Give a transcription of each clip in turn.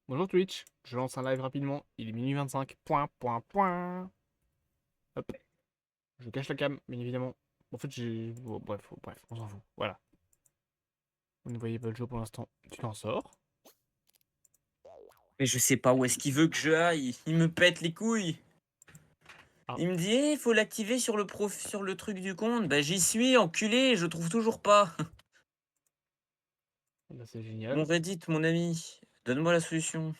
Bonjour Twitch, je lance un live rapidement, il est minuit 25. Point, point, point. Hop, je cache la cam, bien évidemment. En fait, j'ai. Bon, bref, on s'en fout. Voilà. Vous ne voyez pas le jeu pour l'instant. Tu t'en sors. Mais je sais pas où est-ce qu'il veut que je aille. Il me pète les couilles. Ah, Il me dit: «Eh, faut l'activer sur le truc du compte». Bah, j'y suis, enculé, je trouve toujours pas. là c'est Mon génial. Reddit, mon ami, donne-moi la solution.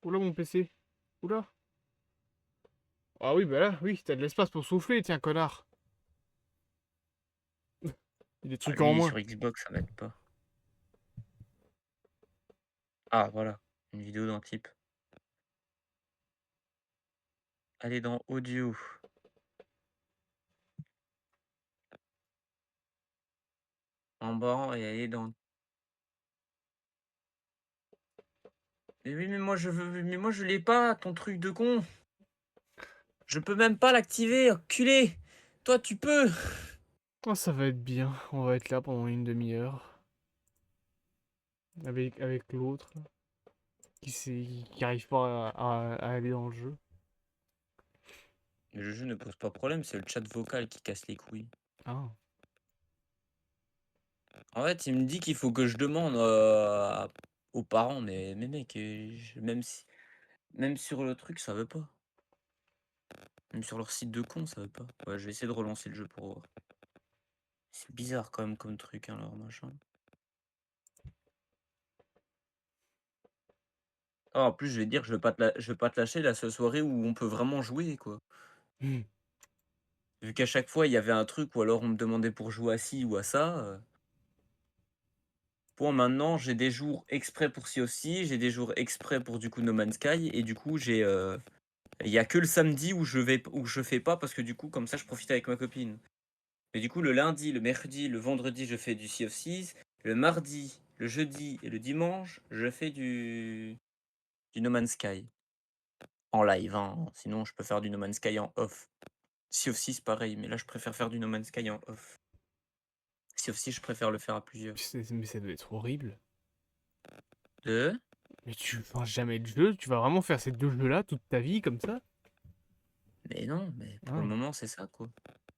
Oula, mon PC. Oula. Ah oui, bah là, oui, t'as de l'espace pour souffler, tiens, connard. Il y a des Ah, trucs en lui, moins. sur Xbox, ça m'aide pas. Ah, voilà, une vidéo d'un type. Allez dans audio, en bas et aller dans mais oui, mais moi je l'ai pas ton truc de con. Je peux même pas l'activer, enculé. Toi, tu peux. Oh, ça va être bien. On va être là pendant une demi-heure. Avec l'autre, là, qui arrive pas à aller dans le jeu. Mais le jeu ne pose pas problème, c'est le chat vocal qui casse les couilles. Ah. En fait, il me dit qu'il faut que je demande, aux parents, mais mec, même sur le truc, ça veut pas. Même sur leur site de con, ça veut pas. Ouais, je vais essayer de relancer le jeu pour voir. C'est bizarre quand même comme truc, hein, leur machin. Ah, en plus, je vais dire, je vais pas te lâcher la seule soirée où on peut vraiment jouer, quoi. Hmm. Vu qu'à chaque fois, il y avait un truc ou alors on me demandait pour jouer à ci ou à ça, bon, maintenant, j'ai des jours exprès pour ci aussi, j'ai des jours exprès pour, du coup, No Man's Sky et du coup, il y a que le samedi où je fais pas parce que du coup, comme ça, je profite avec ma copine. Mais du coup, le lundi, le mercredi, le vendredi, je fais du Sea of Thieves. Le mardi, le jeudi et le dimanche, je fais du No Man's Sky. En live, hein. Sinon, je peux faire du No Man's Sky en off. Sea of Thieves, pareil, mais là, je préfère faire du No Man's Sky en off. Sea of Thieves, je préfère le faire à plusieurs. Mais ça doit être horrible. De? Mais tu feras jamais de jeu, tu vas vraiment faire ces deux jeux-là toute ta vie comme ça? Mais non, mais pour le Ah, moment, c'est ça, quoi.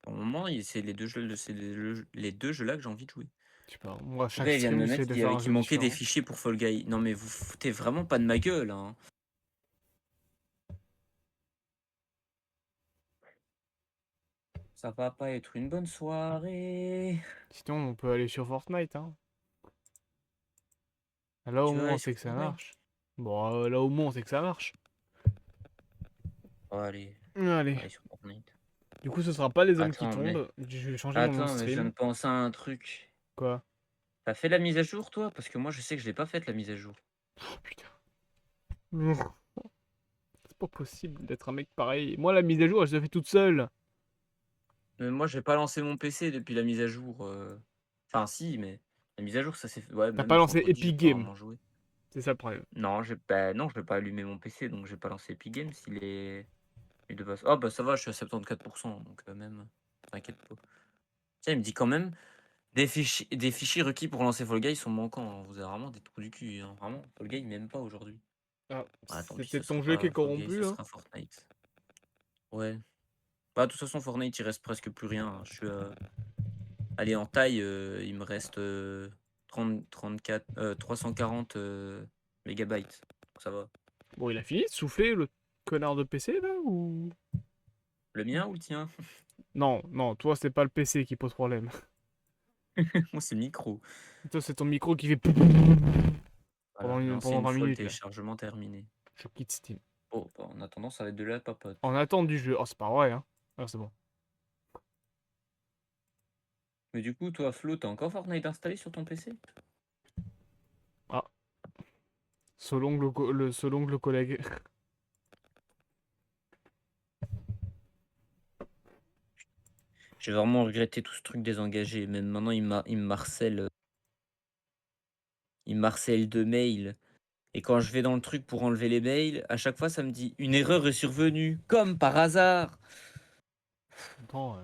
Pour le moment, c'est les deux jeux là que j'ai envie de jouer. je sais pas. Moi, Le chaque gars, il vient de stream, me j'essaie mettre de faire un qu'il jeu manquait des différent. fichiers pour Fall Guy. Non, mais vous foutez vraiment pas de ma gueule, hein. Ça va pas être une bonne soirée. Sinon, on peut aller sur Fortnite, hein. Là, au Tu veux moins, on aller sait sur que ça Fortnite? marche. Bon, là, au moins, on sait que ça marche. Oh, allez, Allez. allez sur Fortnite. Du coup, ce sera pas les hommes qui Attends, tombent. Je vais changer mon nom de mais je viens de stream. penser à un truc. Quoi? T'as fait la mise à jour, toi? Parce que moi, je sais que je l'ai pas faite, la mise à jour. Oh putain. C'est pas possible d'être un mec pareil. Moi, la mise à jour, elle se fait toute seule. Mais moi, j'ai pas lancé mon PC depuis la mise à jour. Enfin, si, mais la mise à jour, ça s'est fait. Ouais, T'as pas même lancé vendredi, j'ai Epic pas Games. vraiment joué. C'est ça le problème. Non, non, je vais pas allumer mon PC, donc j'ai pas lancé Epic Games. Il est de base. Oh, bah ça va, je suis à 74%, donc même, t'inquiète pas. Tiens, il me dit quand même, des fichiers requis pour lancer Fall Guy sont manquants, hein. Vous avez vraiment des trous du cul, hein. Vraiment, Fall Guy, même pas aujourd'hui. Ah, Ah, tant c'est pis, ce peut-être ton sera jeu qui est pas Fall Guy, corrompu, ce là. sera Fortnite. Ouais. Bah, de toute façon, Fortnite, il reste presque plus rien, hein. Allez, en taille, il me reste 34, 340 mégabytes. Ça va. Bon, il a fini de souffler, le connard de PC, là, ou... Le mien ou le tien? Non, non, toi, c'est pas le PC qui pose problème. Moi, c'est le micro. Toi, c'est ton micro qui fait Voilà, j'ai lancé pendant une 20 fois le minutes, là. téléchargement terminé. Je quitte Steam. Oh, bah, en attendant, ça va être de la En papote. attente du jeu. Oh, c'est pas vrai, hein. Ah, c'est bon. Mais du coup, toi, Flo, t'as encore Fortnite installé sur ton PC? Ah, selon le collègue. J'ai vraiment regretté tout ce truc désengagé. Même maintenant, il me harcèle de mails. Et quand je vais dans le truc pour enlever les mails, à chaque fois, ça me dit une erreur est survenue, comme par hasard. temps,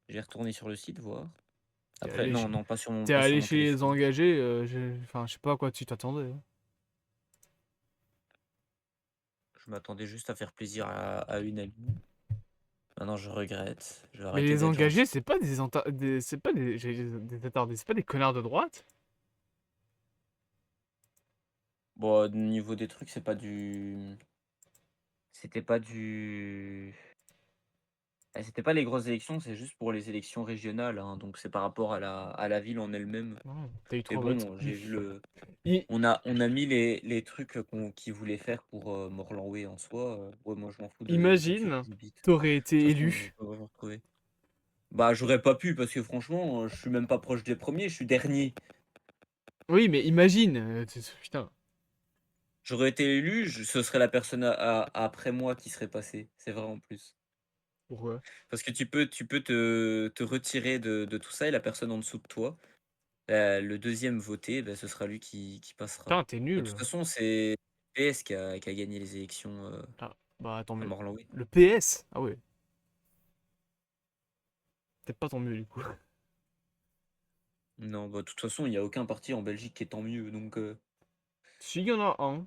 J'ai retourné sur le site voir. t'es Après, allé, non, non, pas sur mon, t'es pas sur allé mon chez les téléphone. engagés, enfin, je sais pas à quoi tu t'attendais, hein. Je m'attendais juste à faire plaisir à une amie. Maintenant, je regrette. Je vais Mais arrêter les d'être engagés, gentil. c'est pas c'est pas des attardés, c'est pas des connards de droite. Bon, au niveau des trucs, c'est pas du. C'était pas du. C'était pas les grosses élections, c'est juste pour les élections régionales, hein, donc c'est par rapport à la ville en elle-même. Non, t'as eu Mais 3 votes. bon, j'ai vu le. I- On a mis les trucs qu'ils voulaient faire pour Morlanway en soi. Ouais, moi, je m'en fous de ceux qui Imagine, habitent. t'aurais De été toute façon, on élu. peut pas vous retrouver. Bah, j'aurais pas pu parce que franchement, je suis même pas proche des premiers, je suis dernier. Oui, mais imagine, putain, J'aurais été élu, ce serait la personne après moi qui serait passée. C'est vrai en plus. pourquoi? Parce que tu peux te retirer de tout ça et la personne en dessous de toi, le deuxième voté, bah, ce sera lui qui passera. Putain, t'es De toute nul. façon, c'est PS qui a gagné les élections Ah, bah tant à mieux. Morlanway. Le PS? Ah ouais, peut-être pas tant mieux du coup. Non, bah, de toute façon, il n'y a aucun parti en Belgique qui est tant mieux. Donc, Si, il y en a un.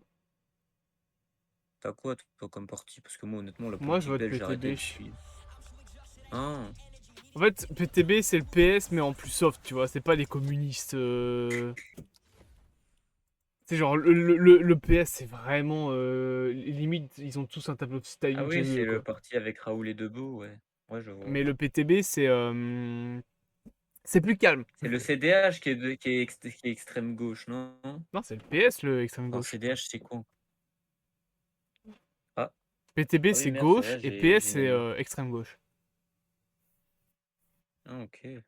t'as quoi, toi, comme parti? Parce que moi, honnêtement, la Moi, je politique vote belge, j'ai arrêté PTB. de suivre. Ah, En fait, PTB, c'est le PS, mais en plus soft, tu vois. C'est pas des communistes. C'est genre, le PS, c'est vraiment. Limite, ils ont tous un tableau de ah styling oui, chez eux, c'est le quoi. parti avec Raoul et Debout, ouais. Ouais, je vois. Mais le PTB, c'est plus calme. C'est le CDH qui est extrême gauche, non? Non, c'est le PS, le extrême Alors, gauche. CDH, c'est quoi? Ah, PTB, ah oui, c'est merde, c'est gauche, vrai, et j'ai PS, une c'est amie. extrême gauche. Ah, ok.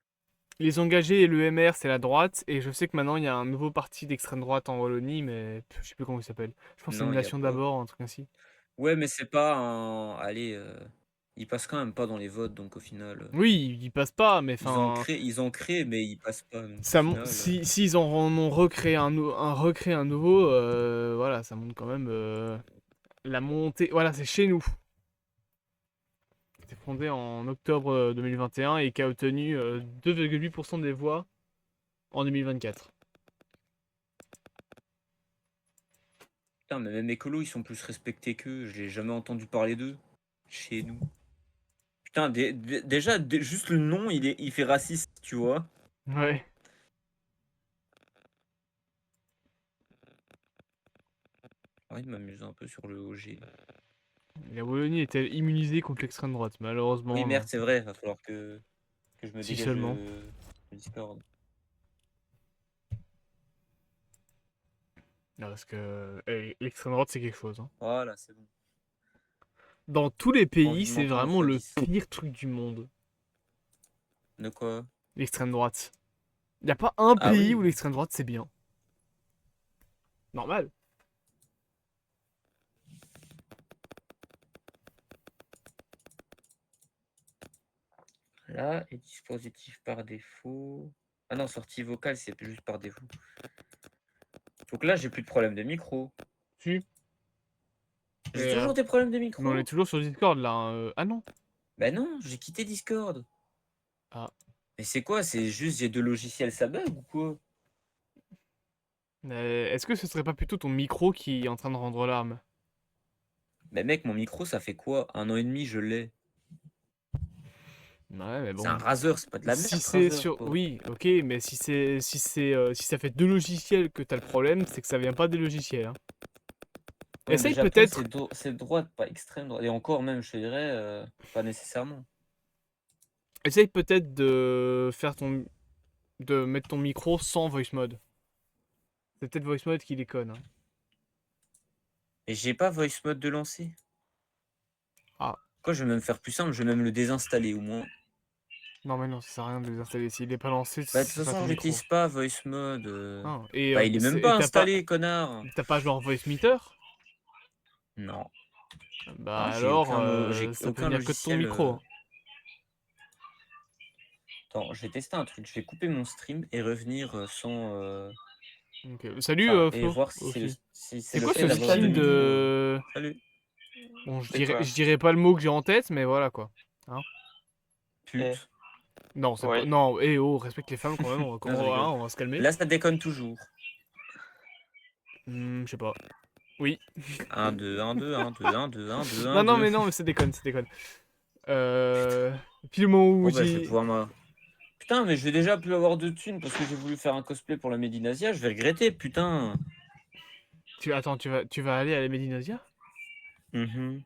Les engagés et le MR, c'est la droite, et je sais que maintenant, il y a un nouveau parti d'extrême droite en Wallonie, mais je sais plus comment il s'appelle. Je pense que c'est Non, une il y a nation pas. d'abord, un truc ainsi. Ouais, mais c'est pas un. Allez, ils passent quand même pas dans les votes, donc au final. Oui, ils passent pas, mais enfin. Ils ont créé, mais ils passent pas, donc au Ça, final. si s'ils en ont recréé recréé un nouveau, voilà, ça montre quand même la montée. Voilà, c'est chez nous. C'était fondé en octobre 2021 et qui a obtenu 2,8% des voix en 2024. Putain, mais même écolo, ils sont plus respectés qu'eux. J'ai jamais entendu parler d'eux. Chez nous. Putain, déjà, juste le nom, il fait raciste, tu vois. Ouais. J'ai envie de m'amuser un peu sur le OG. La Wallonie était immunisée contre l'extrême droite, Oui, malheureusement, merde, non. c'est vrai, va falloir que je me Si dégage seulement. le Discord. Non, parce que l'extrême droite, c'est quelque chose, hein. Voilà, c'est bon. Dans tous les Pas pays, envie de c'est m'entendre vraiment fois le 10. pire truc du monde, De quoi? l'extrême droite. Il n'y a pas un Ah pays où oui. l'extrême droite, c'est bien. Normal. Là, et dispositif par défaut. Ah non, sortie vocale, c'est juste par défaut. Donc là, j'ai plus de problème de micro. Si. J'ai Mais, toujours des problèmes de mais on est micro? toujours sur Discord là, hein. Ah non. Bah non, j'ai quitté Discord. Ah. Mais c'est quoi? C'est juste j'ai deux logiciels, ça bug ou quoi? Mais est-ce que ce serait pas plutôt ton micro qui est en train de rendre l'arme? Mais mec, mon micro, ça fait quoi? 1 an et demi, je l'ai. Ouais, mais C'est un bon. Razer, c'est pas de la Si merde, c'est Razer, sur. quoi. Oui, ok, mais si ça fait deux logiciels que t'as le problème, c'est que ça vient pas des logiciels, hein. Non, Essaye déjà, après, peut-être. c'est droite, pas extrême droite. Et encore, même, je te dirais, pas nécessairement. Essaye peut-être de faire ton. De mettre ton micro sans voice mode. C'est peut-être voice mode qui déconne, hein. Et j'ai pas voice mode de lancer. Ah. Quoi, je vais même faire plus simple, je vais même le désinstaller au moins. Non, mais non, ça sert à rien de les installer. S'il est pas lancé, Bah, de toute c'est pas façon, ton je micro. l'utilise pas, voice mode. Hein. Bah, il est même pas installé, connard. T'as pas genre voice meter? Non. Bah Non, alors, j'ai ça peut aucun venir que de ton logiciel. micro, hein. Attends, je vais tester un truc. Je vais couper mon stream et revenir sans. Ok. Salut Enfin, et Flo voir si aussi. si c'est C'est le quoi fait ce d'avoir deux skin micros. de. Salut. Bon, C'est quoi? je dirais pas le mot que j'ai en tête, mais voilà quoi. Hein? Eh, Pute. Non, c'est pas. oui. Non, eh oh, respecte les femmes quand même, Non, je rigole. on va se calmer. Là, ça déconne toujours. Je sais pas. Oui. 1, 2, 1, 2, 1, 2, 1, 2, 1, 2, 1, Non, 2. non, mais ça déconne, ça déconne. Puis le moment où Bon, bah, je vais j'ai. pouvoir me. Putain, mais je vais déjà plus avoir de thunes parce que j'ai voulu faire un cosplay pour la Médinasia. Je vais regretter, putain. Attends, tu vas aller à la Médinasia? Mhm.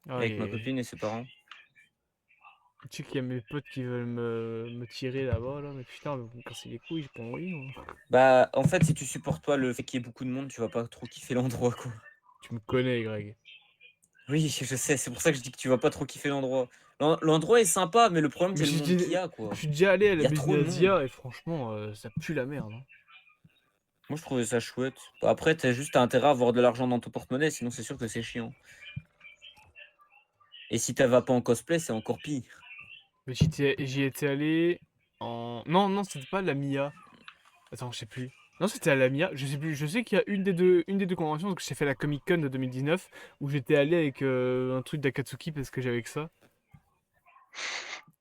Ah, Avec ma copine et ses parents. tu sais qu'il y a mes potes qui veulent me tirer là-bas, là, mais putain, vous me cassez les couilles, j'ai pas envie, moi. Bah, en fait, si tu supportes pas le fait qu'il y ait beaucoup de monde, tu vas pas trop kiffer l'endroit, quoi. Tu me connais, Greg. Oui, je sais, c'est pour ça que je dis que tu vas pas trop kiffer l'endroit. L'endroit est sympa, mais le problème, Mais c'est le monde qu'il y a, je quoi. suis déjà allé à Il la y a trop de monde. Médinasia et franchement, ça pue la merde. Hein. Moi, je trouvais ça chouette. Bah, après, t'as intérêt à avoir de l'argent dans ton porte-monnaie, sinon c'est sûr que c'est chiant. Et si t'as vas pas en cosplay, c'est encore pire. Mais j'y étais allé en. Non, non, c'était pas la Mia. Attends, je sais plus. Non, c'était à la Mia. Je sais plus. Je sais qu'il y a une des deux conventions, parce que j'ai fait la Comic Con de 2019, où j'étais allé avec un truc d'Akatsuki parce que j'avais que ça.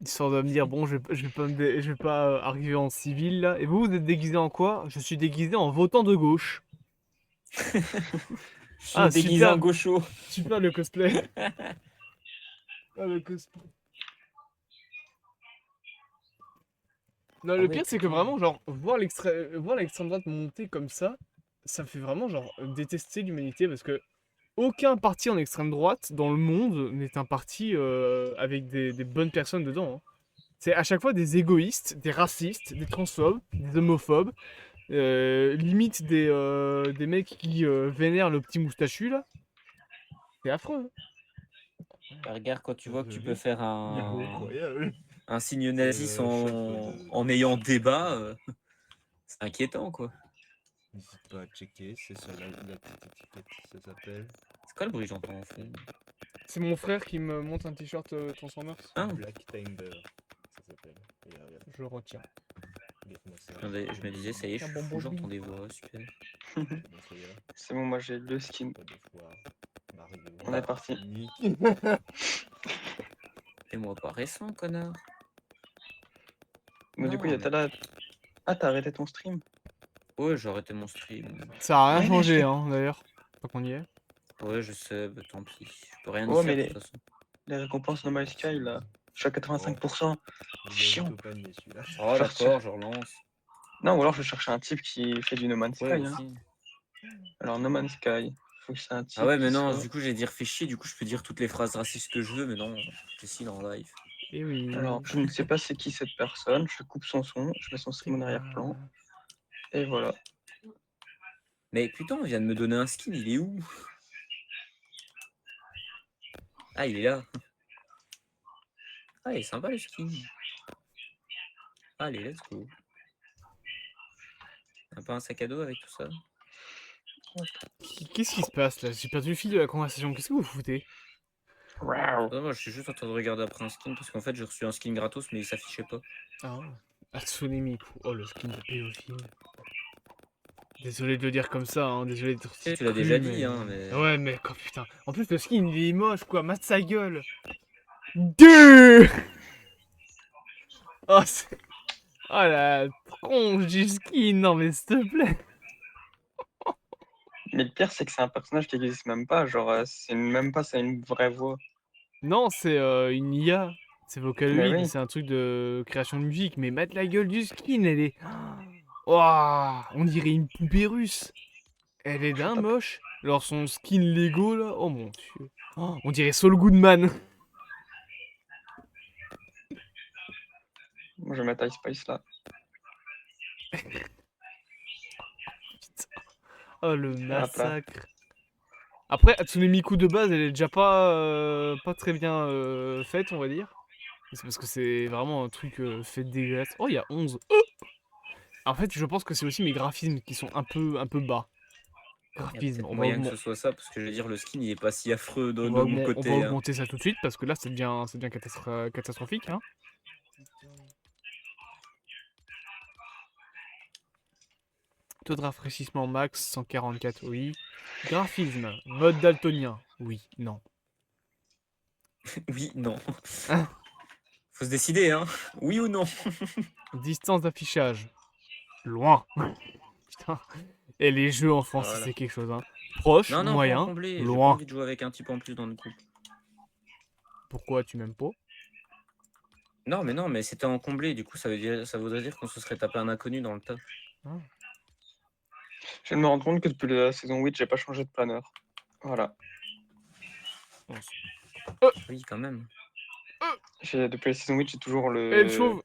Histoire de me dire, bon, je vais pas arriver en civil là. Et vous, vous êtes déguisé en quoi? Je suis déguisé en votant de gauche. Je suis Ah, déguisé en super, gaucho. super le cosplay. Ah, le cosplay. Non, Ah le ouais, pire, c'est que putain. vraiment, genre, voir l'extrême droite monter comme ça me fait vraiment, genre, détester l'humanité parce que aucun parti en extrême droite dans le monde n'est un parti avec des bonnes personnes dedans. Hein. C'est à chaque fois des égoïstes, des racistes, des transphobes, des homophobes, limite des mecs qui vénèrent le petit moustachu là. C'est affreux. Bah, regarde, quand tu vois que tu peux Désolé. faire un, Incroyable. un signe C'est nazi chapeau de en ayant chapeau débat, de- c'est inquiétant, quoi. N'hésite pas à checker, c'est sur la petite étiquette, ça s'appelle C'est quoi le bruit que j'entends en fond? C'est mon frère qui me monte un t-shirt Transformers. Ah. Black Tinder, ça s'appelle. Et regarde, Je le retiens. laisse-moi ça. Je me disais, ça y est, je Un suis bonbon fou, de j'entends bille. des voix, super. Bon, ça y est, C'est bon, moi j'ai deux skins. pas de fois. Mario. On est parti. Nick. Et moi, pas récent, connard. Mais du coup, il y a Non, t'as là. Ah, t'as arrêté ton stream. Ouais, j'ai arrêté mon stream. Ça a rien Ouais, changé, je- hein, d'ailleurs. Tant qu'on y est. Ouais, je sais, bah, tant pis. Je peux rien y Oh, faire, mais de toute façon. les récompenses No Man's Sky là. Je suis à 85%. Il Chiant. ajoute au panier celui-là. Oh, Je d'accord, je relance. Non, ou alors je cherche un type qui fait du No Man's Ouais, Sky. Hein. aussi. Alors, No Man's Sky. Faut que c'est un type. Ah ouais, mais qui non, soit- du coup, j'ai dit fait chier, du coup, je peux dire toutes les phrases racistes que je veux, mais non, je décide en live. Et oui. Alors, je ne sais pas c'est qui cette personne. Je coupe son son. Je mets son C'est stream en quoi arrière-plan. Et voilà. Mais putain, on vient de me donner un skin, il est où? Ah, il est là. Ah, il est sympa le skin. Allez, let's go. T'as pas un sac à dos avec tout ça? Qu'est-ce qui se passe là? J'ai perdu le fil de la conversation. Qu'est-ce que vous foutez? Wow. Non, moi, je suis juste en train de regarder après un skin parce qu'en fait, j'ai reçu un skin gratos, mais il s'affichait pas. Ah, Hatsune Miku. Oh, le skin de pédophile. Désolé de le dire comme ça, hein. Désolé d'être Tu sais, si tu l'as cru, déjà dit, hein, mais. Ouais, mais oh, putain. En plus, le skin, il est moche, quoi. Mate sa gueule. Deux. Oh, c'est... Oh, la tronche du skin. Non, mais s'il te plaît. Mais le pire, c'est que c'est un personnage qui n'existe même pas. Genre, c'est même pas ça une vraie voix. Non, c'est une IA. C'est Vocaloid, oui. c'est un truc de création de musique. Mais mate la gueule du skin, elle est... Ouah, on dirait une poupée russe. Elle est d'un moche. Alors son skin Lego là, oh mon dieu. Oh, on dirait Saul Goodman. Moi, je vais mettre Ice Spice là. Oh le là. massacre. Après, Hatsune Miku de base, elle est déjà pas très bien faite, on va dire. C'est parce que c'est vraiment un truc fait de dégueulasse. Oh, il y a 11. Oh en fait, je pense que c'est aussi mes graphismes qui sont un peu bas. Il y a Graphisme, peut-être moyen que ce soit ça, parce que je veux dire, le skin, il est pas si affreux de mon on va côté. Hein. augmenter ça tout de suite parce que là, ça devient catastrophique. Hein. Taux de rafraîchissement max 144, oui. Graphisme, mode daltonien. Oui, non. Oui, non. Hein? Faut se décider, hein. Oui ou non. Distance d'affichage. Loin. Putain. Et les jeux en France, Voilà. c'est quelque chose, hein. Proche, Non, non, pas en moyen, comblé. J'ai pas loin. envie de jouer avec un type en plus dans le groupe. Pourquoi tu m'aimes pas? Non, mais c'était en comblé. Du coup, ça voudrait dire qu'on se serait tapé un inconnu dans le tas. Hein? Je viens de me rendre compte que depuis la saison 8, j'ai pas changé de planeur. Voilà. Oui, quand même. Depuis la saison 8, j'ai toujours Et le chauve.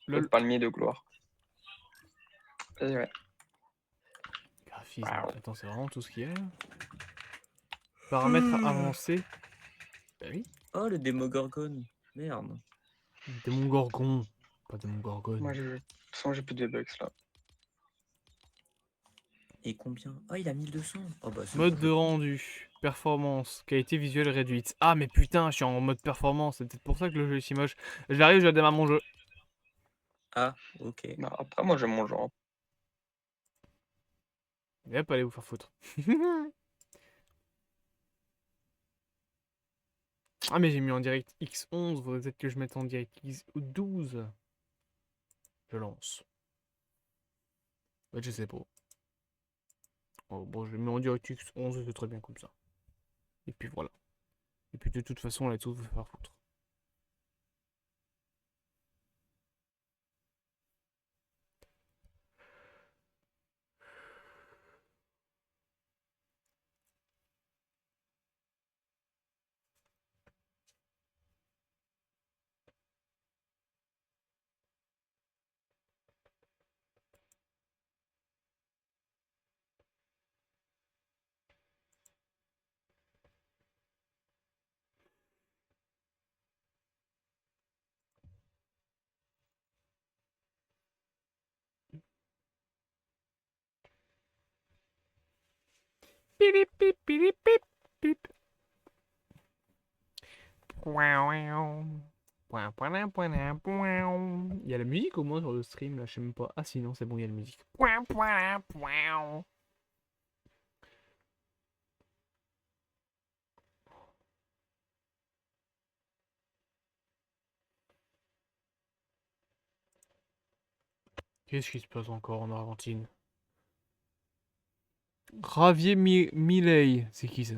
le Lol. palmier de gloire. Et ouais. Graphisme. Wow. Attends, c'est vraiment tout ce qu'il y a là? Paramètres avancés. Bah oui. Oh, le Démogorgone. Merde. Démon Gorgon. Pas Démon Gorgone. Moi, de toute façon, j'ai plus de bugs là. Et combien? Ah, il a 1200. Oh, bah, c'est Mode bon, de je prends. rendu. Performance. Qualité visuelle réduite. Ah, mais putain, je suis en mode performance. C'est peut-être pour ça que le jeu est si moche. J'arrive, je démarre mon jeu. Ah, ok. Non, après, moi, j'aime mon genre. Et hop, allez vous faire foutre. Ah, mais j'ai mis en direct X11. Faudrait peut-être que je mette en direct X12. Je lance. En fait, je sais pas. Oh, bon, je mets en direct X11, c'est très bien comme ça. Et puis voilà. Et puis de toute façon, on va tous vous faire foutre. Pip, pip, pip, pip, pip. Il y a la musique au moins sur le stream là, je sais même pas. Ah sinon c'est bon, il y a la musique. Qu'est-ce qui se passe encore en Argentine? Javier Milei, c'est qui ça?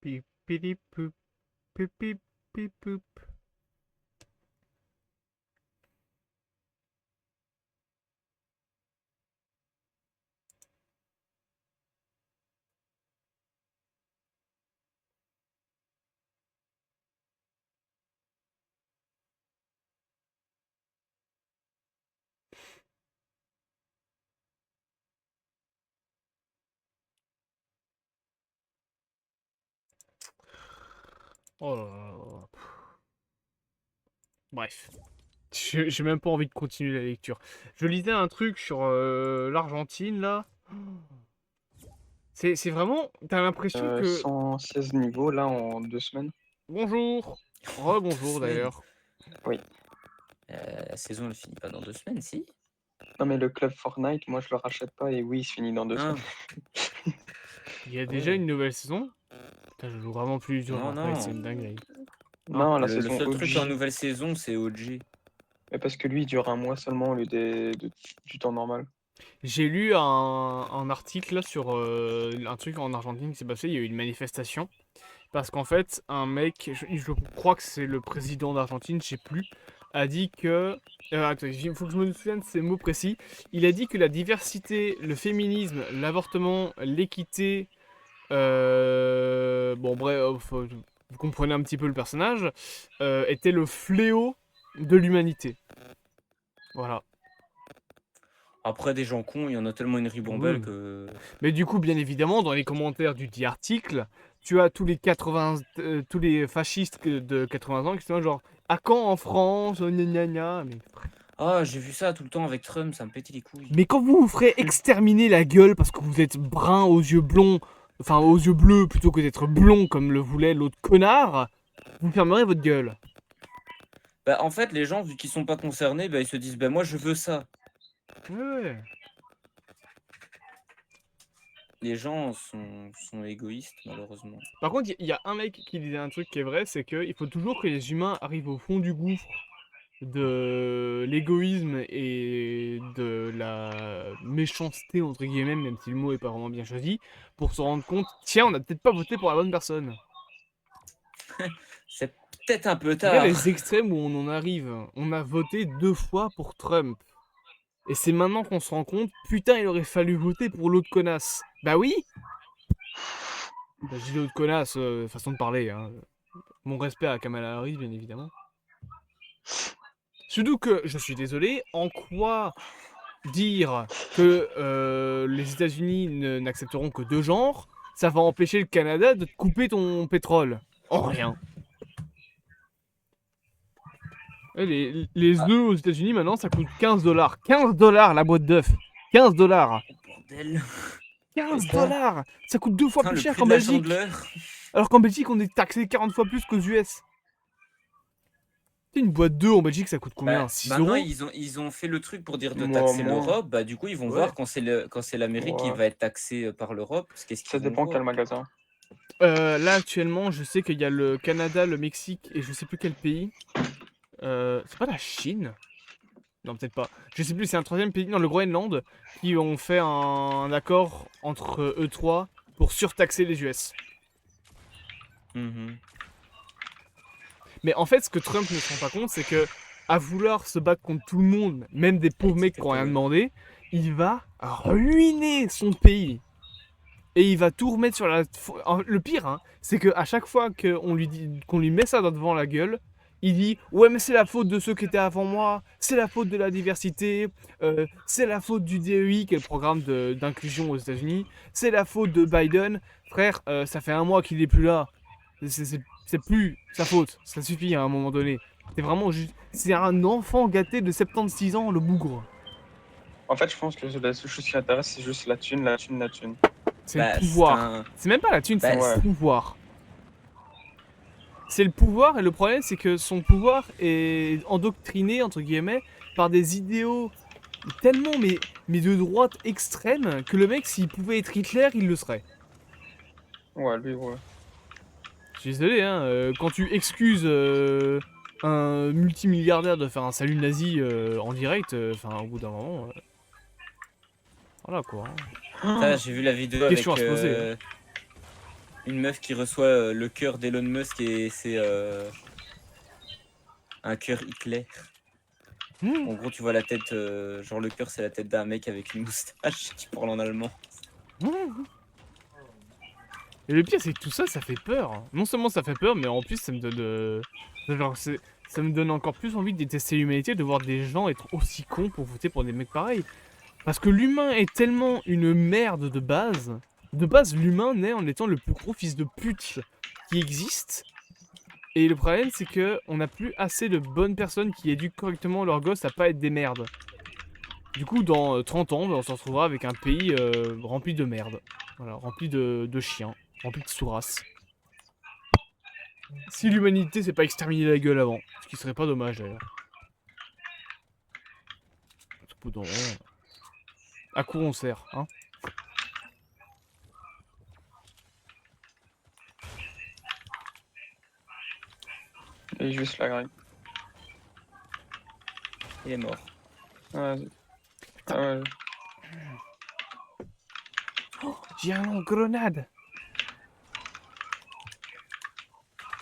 Pip, pip, pip, pip, pip, pip, pip. Oh là là là. Bref. J'ai même pas envie de continuer la lecture. Je lisais un truc sur l'Argentine là. C'est vraiment. T'as l'impression que. 116 niveaux là en 2 semaines. Bonjour. Rebonjour Semaine. d'ailleurs. Oui. La saison, elle finit pas dans 2 semaines, si? Non, mais le club Fortnite, moi, je le rachète pas et oui, il se finit dans 2 Ah, semaines. Il y a déjà ouais. une nouvelle saison. Putain, je joue vraiment plus dur. Non, Fortnite, non. c'est une dinguerie. Non, la Le saison seul truc en OG. nouvelle saison, c'est OG. Mais parce que lui, il dure un mois seulement au lieu du temps normal. J'ai lu un article là, sur un truc en Argentine qui s'est passé. Il y a eu une manifestation. Parce qu'en fait, un mec, je crois que c'est le président d'Argentine, je sais plus, a dit que. Attends, il faut que je me souvienne de ces mots précis. Il a dit que la diversité, le féminisme, l'avortement, l'équité. Bon, bref, vous comprenez un petit peu le personnage. Était le fléau de l'humanité. Voilà. Après, des gens cons, il y en a tellement une ribambelle Oui. que. Mais du coup, bien évidemment, dans les commentaires du dit article, tu as tous les 80, tous les fascistes de 80 ans qui sont là genre à quand en France, gna gna gna. Ah, j'ai vu ça tout le temps avec Trump, ça me pétait les couilles. Mais quand vous vous ferez exterminer la gueule parce que vous êtes brun aux yeux blonds, enfin aux yeux bleus plutôt que d'être blond comme le voulait l'autre connard, vous fermerez votre gueule. Bah, en fait, les gens, vu qu'ils sont pas concernés, bah, ils se disent, bah, moi, je veux ça. Ouais. Les gens sont égoïstes, malheureusement. Par contre, il y a un mec qui disait un truc qui est vrai, c'est qu'il faut toujours que les humains arrivent au fond du gouffre de l'égoïsme et de la méchanceté, entre guillemets, même si le mot est pas vraiment bien choisi, pour se rendre compte, tiens, on a peut-être pas voté pour la bonne personne. C'est peut-être un peu Regarde tard. les extrêmes où on en arrive. On a voté 2 fois pour Trump. Et c'est maintenant qu'on se rend compte, putain, il aurait fallu voter pour l'autre connasse. Bah oui. Bah, je dis l'autre connasse, façon de parler. Hein. Mon respect à Kamala Harris, bien évidemment. Surtout que, je suis désolé, en quoi dire que les États-Unis n'accepteront que 2 genres, ça va empêcher le Canada de te couper ton pétrole? En rien. Les œufs aux États-Unis maintenant ça coûte 15 $. 15 $ la boîte d'œufs. 15 $. Bordel. 15 Putain. $. Ça coûte 2 fois Putain, plus le cher prix qu'en de la Belgique. chandeleur. Alors qu'en Belgique on est taxé 40 fois plus qu'aux US. Une boîte d'œufs en Belgique ça coûte combien? Bah, 6 maintenant, €? ils ont fait le truc pour dire de Moi, taxer moins. l'Europe. Bah, du coup, ils vont Ouais. voir quand c'est l'Amérique qui Ouais. va être taxée par l'Europe. Qu'est-ce Ça qu'ils vont dépend quel voir. magasin. Là actuellement je sais qu'il y a le Canada, le Mexique et je sais plus quel pays. C'est pas la Chine? Non, peut-être pas. Je sais plus, c'est un troisième pays dans le Groenland qui ont fait un accord entre eux trois pour surtaxer les US. Mhm. Mais en fait, ce que Trump ne se rend pas compte, c'est que à vouloir se battre contre tout le monde, même des pauvres mecs qui n'ont rien demandé, il va ruiner son pays. Et il va tout remettre sur la. Le pire, hein, c'est qu'à chaque fois qu'on lui met ça devant la gueule, il dit ouais mais c'est la faute de ceux qui étaient avant moi, c'est la faute de la diversité, c'est la faute du DEI qui est le programme d'inclusion aux États-Unis, c'est la faute de Biden. Frère, ça fait 1 mois qu'il est plus là. C'est plus sa faute, ça suffit à un moment donné. C'est vraiment juste. C'est un enfant gâté de 76 ans, le bougre. En fait, je pense que la seule chose qui intéresse, c'est juste la thune, la thune, la thune. C'est Bah, le pouvoir. un- C'est même pas la thune, c'est Bah, le ouais. pouvoir. C'est le pouvoir, et le problème, c'est que son pouvoir est endoctriné, entre guillemets, par des idéaux tellement, mais de droite extrême, que le mec, s'il pouvait être Hitler, il le serait. Ouais, lui, ouais. Je suis désolé, hein, quand tu excuses un multimilliardaire de faire un salut nazi en direct, enfin, au bout d'un moment... voilà, quoi. Hein. Ça, j'ai vu la vidéo avec Question à se poser. une meuf qui reçoit le cœur d'Elon Musk et c'est un cœur Hitler. Mmh. En gros, tu vois la tête, genre le cœur, c'est la tête d'un mec avec une moustache qui parle en allemand. Et le pire, c'est que tout ça, ça fait peur. Non seulement ça fait peur, mais en plus, ça me donne. Genre, ça me donne encore plus envie de détester l'humanité, de voir des gens être aussi cons pour voter pour des mecs pareils. Parce que l'humain est tellement une merde de base. De base, l'humain naît en étant le plus gros fils de pute qui existe. Et le problème, c'est que on n'a plus assez de bonnes personnes qui éduquent correctement leurs gosses à pas être des merdes. Du coup, dans 30 ans, on se retrouvera avec un pays rempli de merde. Voilà, rempli de chiens, rempli de sous-races. Si l'humanité s'est pas exterminée la gueule avant, ce qui serait pas dommage d'ailleurs. Au bout d'un moment, à quoi on sert, hein? Et juste la grille. Il est mort. Ah, vas-y. Ah, ouais. J'ai un grenade.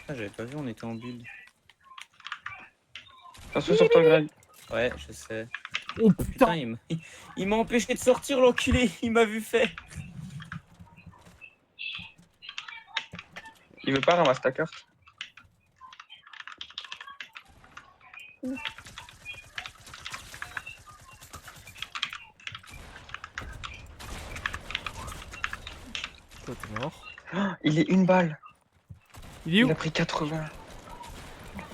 Ah, j'avais pas vu, on était en bulle. Attention sur toi, Greg. Ouais, je sais. Oh Putain, putain. il m'a empêché de sortir, l'enculé. Il m'a vu faire. Il veut pas ramasser ta carte. Toi, t'es mort. Il est une balle. Il est où? Il a pris 80.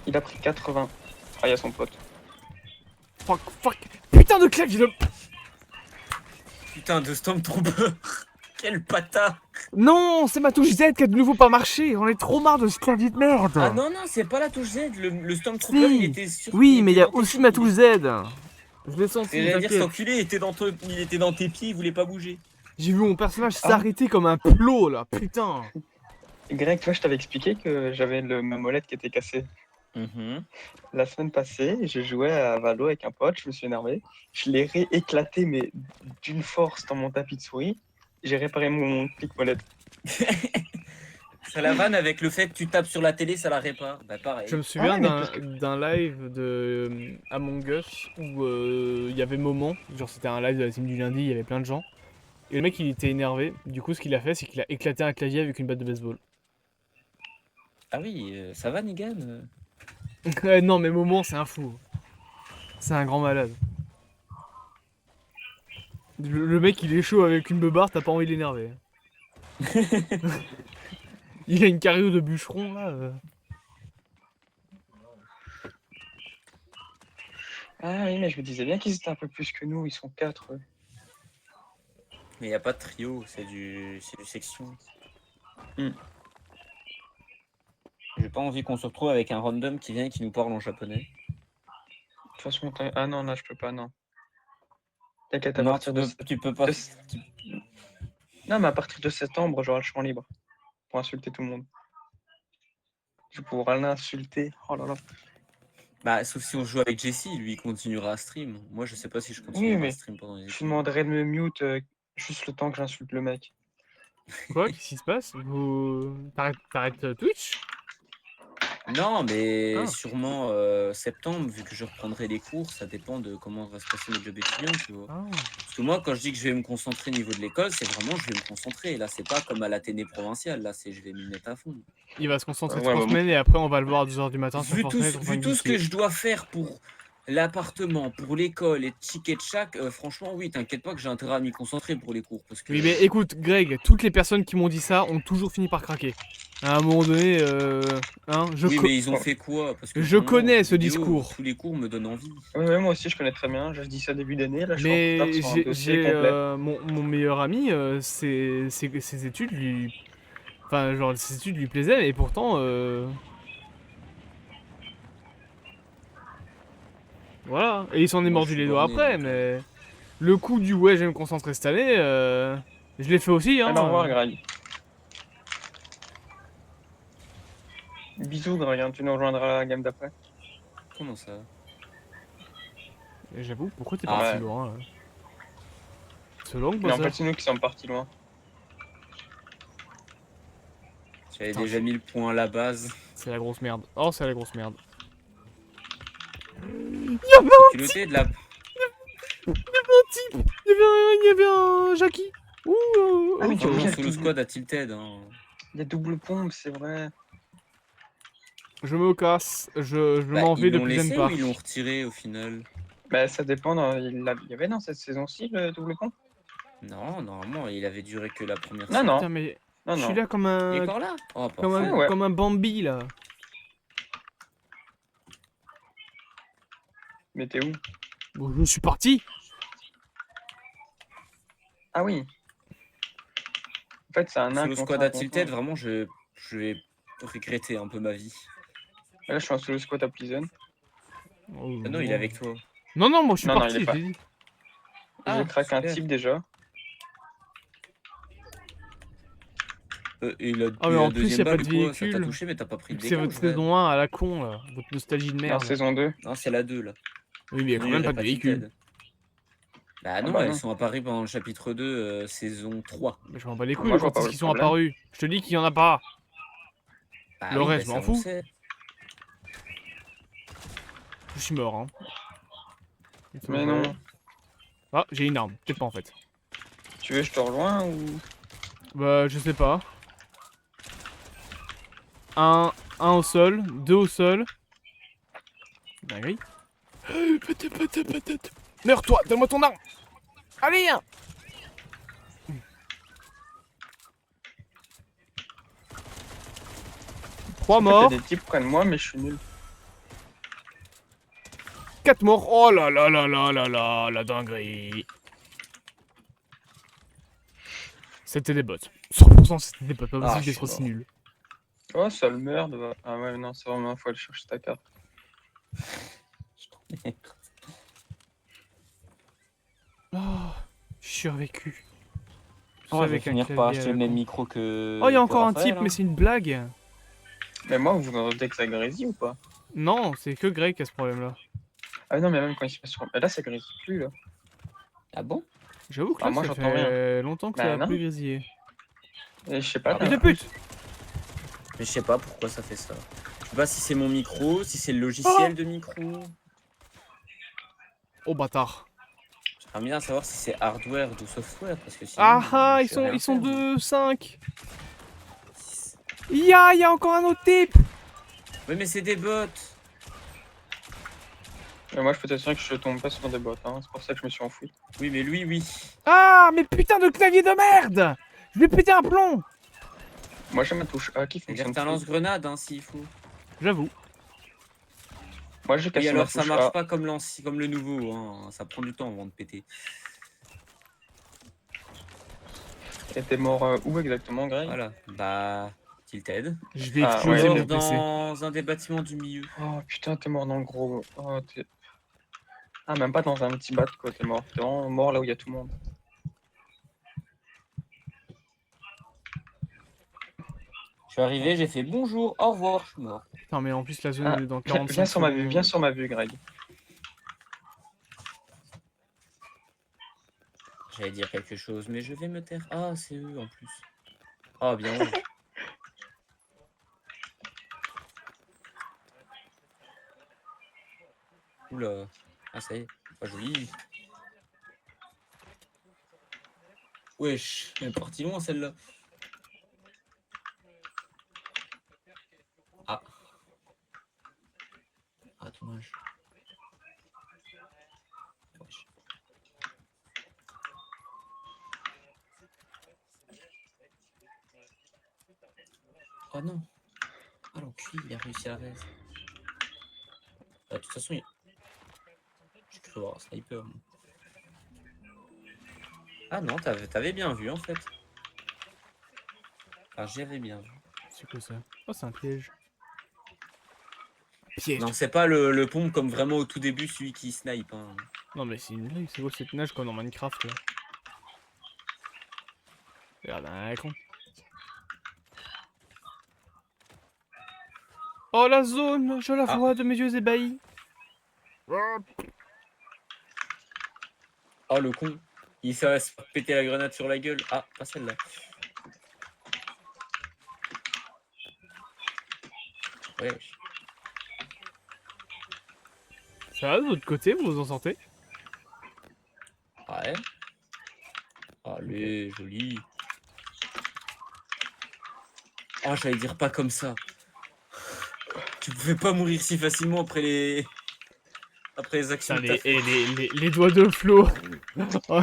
Il a pris 80. Ah, il y a son pote. Fuck, fuck. Putain de claque, j'ai le... Putain de Stormtrooper. Quel patin. Non, c'est ma touche Z qui a de nouveau pas marché. On est trop marre de ce clavier de merde. Ah non, non, c'est pas la touche Z. Le Stormtrooper, Si. il était sur. Oui, il mais il était y a dans tes aussi pieds, ma il touche était- Z. Je l'ai senti, Et j'allais dire, cet t'inquiète. enculé il était dans tes pieds, il voulait pas bouger. J'ai vu mon personnage Ah. s'arrêter comme un plot là, putain. Greg, toi, je t'avais expliqué que j'avais ma molette qui était cassée. La semaine passée, je jouais à Valo avec un pote, je me suis énervé. Je l'ai rééclaté, mais d'une force dans mon tapis de souris. J'ai réparé mon clic molette. Ça la vanne avec le fait que tu tapes sur la télé, ça la répare. Bah pareil. Je me souviens Ah, mais d'un parce que- d'un live de Among Us où il y avait Moment, genre c'était un live de la team du lundi, il y avait plein de gens. Et le mec il était énervé, du coup ce qu'il a fait c'est qu'il a éclaté un clavier avec une batte de baseball. Ah oui, ça va Negan Ouais, non mais Moment c'est un fou. C'est un grand malade. Le mec il est chaud avec une beubare, t'as pas envie de l'énerver. Il a une carrure de bûcheron là. Ah oui, mais je me disais bien qu'ils étaient un peu plus que nous, ils sont 4. Mais y a pas de trio, c'est du section. Hmm. J'ai pas envie qu'on se retrouve avec un random qui vient et qui nous parle en japonais. De toute façon, ah non, là, je peux pas, non. T'inquiète, à Non, partir de... tu peux pas. de- Non, mais à partir de septembre, j'aurai le champ libre pour insulter tout le monde. Je vais pouvoir l'insulter. Oh là là. Bah, sauf si on joue avec Jesse, lui il continuera à stream. Moi je sais pas si je continuerai mais à stream pendant les Je lui études. demanderai de me mute juste le temps que j'insulte le mec. Quoi? Qu'est-ce qui se passe? T'arrêtes Twitch? Non, mais Ah. sûrement septembre, vu que je reprendrai les cours, ça dépend de comment va se passer notre job étudiant, tu vois. Ah. Parce que moi, quand je dis que je vais me concentrer au niveau de l'école, c'est vraiment je vais me concentrer. Là, c'est pas comme à l'Athénée provinciale, là, c'est je vais m'y mettre à fond. Il va se concentrer Ouais, 3 bah, semaines et après on va le voir à 2h du matin sur Vu tout, Fortnite en train vu de tout ce que geeker. je dois faire pour l'appartement, pour l'école et tic et tchac, franchement, oui, t'inquiète pas que j'ai intérêt à m'y concentrer pour les cours. Parce que... Oui mais écoute Greg, toutes les personnes qui m'ont dit ça ont toujours fini par craquer. À un moment donné, hein, Oui, mais ils ont fait quoi? Parce que je vraiment, connais ce vidéo, discours. Tous les cours me donnent envie. Ouais, moi aussi, je connais très bien. Je dis ça début d'année. Là, je suis en Mais retard sur un dossier complet. mon meilleur ami, ses études lui... Enfin genre ses études lui plaisaient et pourtant... Voilà, et il s'en est Moi, mordu je suis les doigts borné, après, donc, mais... Le coup du ouais, je vais me concentrer cette année, je l'ai fait aussi, hein. Allez, au revoir, Greg. Bisous, Greg. Hein, tu nous rejoindras à la game d'après. Comment ça? Et j'avoue, pourquoi t'es Ah, parti ouais. loin là? C'est long, Mais en bosseur. fait, c'est nous qui sommes partis loin. J'avais Putain, déjà mis le point à la base. C'est la grosse merde. Oh, c'est la grosse merde. Culotté de la... Il y avait un Jackie. Ouh, Ah, mais Oh du coup, non, il y a solo double- squad à Tilted. Hein. il y a double pompe, c'est vrai. je me casse. Je m'en vais Ils l'ont depuis laissé Zen ou Park. ils l'ont retiré au final? Bah, ça dépend. Il y avait dans cette saison-ci le double pompe? Non, normalement, il avait duré que la première Non, saison. non. Putain, mais Non, je suis non. là comme Il est un... encore là? Oh, Comme parfait. un, Ouais. comme un Bambi là. Mais t'es où? Bon, je suis parti. Ah oui. En fait, c'est un nain Solo contre squad un à contre Tilted, un. vraiment, je vais regretter un peu ma vie. Là, je suis en solo squat à Pleasant. Oh, Ah non, il est avec toi. Non, non, moi je suis Non, non, parti, il est je pas. l'ai dit. Je craque un super. type déjà. Ah, mais la en plus, y deuxième a pas balle, de quoi, ça t'a véhicule. touché, mais t'as pas pris de C'est dégâts. en votre vrai. saison 1 à la con, là. Votre nostalgie de Non, merde. saison 2. Non, c'est la 2 là. Oui, mais y a Sinon, quand il y même aurait pas de véhicule. Tilted. Bah Ah non, bah elles non. sont apparues pendant le chapitre 2, saison 3. Mais je m'en bats les couilles Moi, je vois quand pas est-ce le qu'ils sont problème. apparus. Je te dis qu'il y en a pas. Bah Le oui, reste, bah je m'en ça on fous. sait. Je suis mort, hein. Mais non. Ah, j'ai une arme. Peut-être pas en fait. Tu veux que je te rejoins ou... Bah, je sais pas. Un au sol, 2 au sol. Dinguerie. Peut-être. Meurs-toi, donne-moi ton arme. Allez, hein. 3 En fait, morts, y a des types près de moi, mais je suis nul. 4 morts. Oh là là là là là là, la dinguerie. C'était des bots. 100% c'était des bots, pas Ah, possible je d'être suis aussi mort. nul. Oh, seule merde. Ah ouais, non, c'est vraiment, faut aller chercher ta carte. Oh, j'ai survécu. Oh, je vais Avec un finir par clavier à acheter la le même con. micro que. Oh, il y a que encore un Raphaël, type, mais hein. c'est une blague. Mais moi, vous entendez que ça grésille ou pas? Non, c'est que Greg qui a ce problème-là. Ah non, mais même quand il se passe sur... Là, ça grésille plus, là. Ah bon? J'avoue que Ah, là, moi, ça j'entends fait longtemps que ça Bah a non. plus grésillé. Et je sais pas, Ah, Fils là. de pute. Mais je sais pas pourquoi ça fait ça. Je sais pas si c'est mon micro, si c'est le logiciel de micro. Oh, bâtard. J'aimerais bien savoir si c'est hardware ou software, parce que sinon. Ah ah, je sais rien ils sont faire, moi. 2-5. Il y a encore un autre type. Oui, mais c'est des bots. Mais moi, je peux t'assurer que je tombe pas sur des bots, hein. C'est pour ça que je me suis enfoui. Oui, mais lui, oui. Ah, mais putain de clavier de merde. Je vais péter un plomb. Moi, j'ai ma touche A qui C'est-à-dire fonctionne que t'as un plus. lance-grenade, hein, s'il faut. J'avoue. Moi, j'ai Oui, cassé ma alors ça touche marche A. pas comme comme le nouveau, hein. Ça prend du temps avant de péter. Et t'es mort où exactement, Greg? Voilà. Bah. Tilted. Je vais Ah, exploser ouais, mon ok. PC. Dans un des bâtiments du milieu. Oh putain, t'es mort dans le gros. Oh, ah, même pas dans un petit bat, quoi, t'es mort. T'es vraiment mort là où il y a tout le monde. Je suis arrivé, j'ai fait bonjour, au revoir, je suis mort. Putain, mais en plus, la zone Ah, elle est dans viens 45 sur ma vue, secondes. viens sur ma vue, Greg. J'allais dire quelque chose, mais je vais me taire. Ah, c'est eux en plus. Ah, bien ouais. Oula. Ah, ça y est. Pas joli. Wesh, elle est partie loin celle-là. Ah. Ah, dommage. Wesh. Oh non. Ah, l'enculé, il a réussi à raise. Ah, de toute façon, j'ai cru voir un sniper. Moi. Ah non, t'avais bien vu en fait. Ah, j'avais bien vu. C'est quoi ça? Oh, c'est un piège. Piège. Non, c'est pas le pompe comme vraiment au tout début, celui qui snipe. Hein. Non, mais c'est une blague. C'est quoi cette nage comme dans Minecraft là? Regarde, un con. Oh, la zone! Je la Ah. vois de mes yeux ébahis. Oh le con, il se laisse péter la grenade sur la gueule. Ah, pas celle-là. Wesh. Ça va de votre côté, vous vous en sortez? Ouais. Allez, joli. Oh, j'allais dire pas comme ça. Tu pouvais pas mourir si facilement après les actions. Putain, les doigts de Flo. Oh,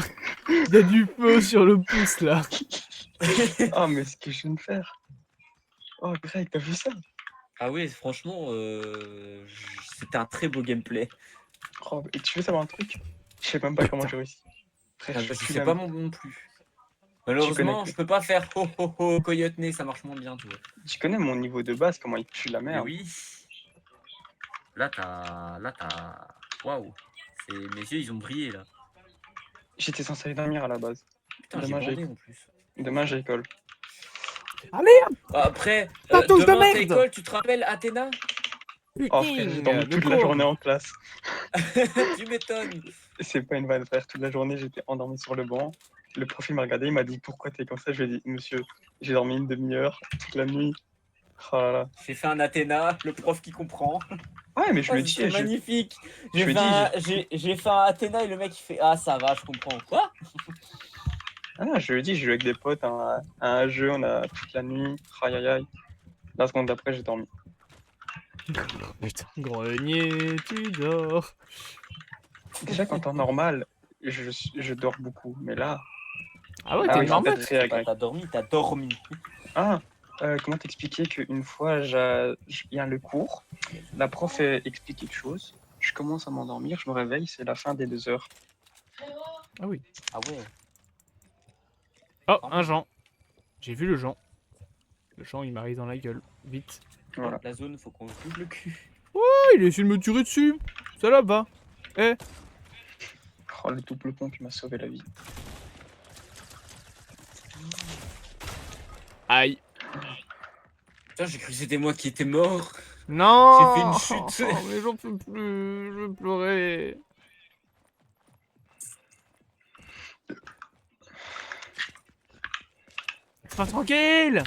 il y a du feu sur le pouce là. Oh, mais ce que je viens de faire. Oh, Greg, t'as vu ça? Ah oui, franchement, c'était un très beau gameplay. Oh, et tu veux savoir un truc? Je sais même pas comment j'ai réussi. Frère, Ah, je je suis sais là- pas non plus. Malheureusement, connais- je peux pas faire ho ho ho coyote nez, ça marche moins bien, tu vois. Tu connais mon niveau de base, comment il pue la Mais merde. oui. Là, t'as. Waouh. Mes yeux, ils ont brillé là. J'étais censé aller dormir à la base. Putain, j'ai Demain, bandé en plus. Demain, j'ai école. Allez, Après, Tatos de demain, merde. t'es école, tu te rappelles Athéna? Oh frère, j'ai dormi de toute la con. journée en classe. Tu m'étonnes. C'est pas une vanne, frère. Toute la journée, j'étais endormi sur le banc. Le prof, il m'a regardé, il m'a dit pourquoi t'es comme ça. Je lui ai dit, monsieur, j'ai dormi une demi-heure toute la nuit. Oh là là. J'ai fait un Athéna, le prof qui comprend. Ouais, mais je Oh, lui ai c'est dit, magnifique. je lui ai dit, J'ai fait un Athéna et le mec il fait ah ça va, je comprends. Quoi? je lui ai dit, je jouais avec des potes à un jeu, on a toute la nuit. Aïe aïe aïe. La seconde d'après, j'ai dormi. Putain, grenier, tu dors. Déjà, quand en normal, je dors beaucoup. Mais là, Ah ouais, ah t'es oui, une c'est marmotte. peut-être très agréable. T'as dormi, t'as dormi. Ah, comment t'expliquer qu'une fois, il y a le cours, la prof explique quelque chose, je commence à m'endormir, je me réveille, c'est la fin des 2 heures. Ah oui. Ah ouais. Oh, un Jean. J'ai vu le Jean. Le Jean, il m'arrive dans la gueule. Vite. Voilà. La zone, faut qu'on se bouge le cul. Oh, il a essayé de me tirer dessus. Ça là-bas. Eh. Oh, le double pont qui m'a sauvé la vie. Aïe. Putain, j'ai cru que c'était moi qui étais mort. Non. J'ai fait une chute. Oh, mais j'en peux plus. Je veux pleurer. Pas tranquille.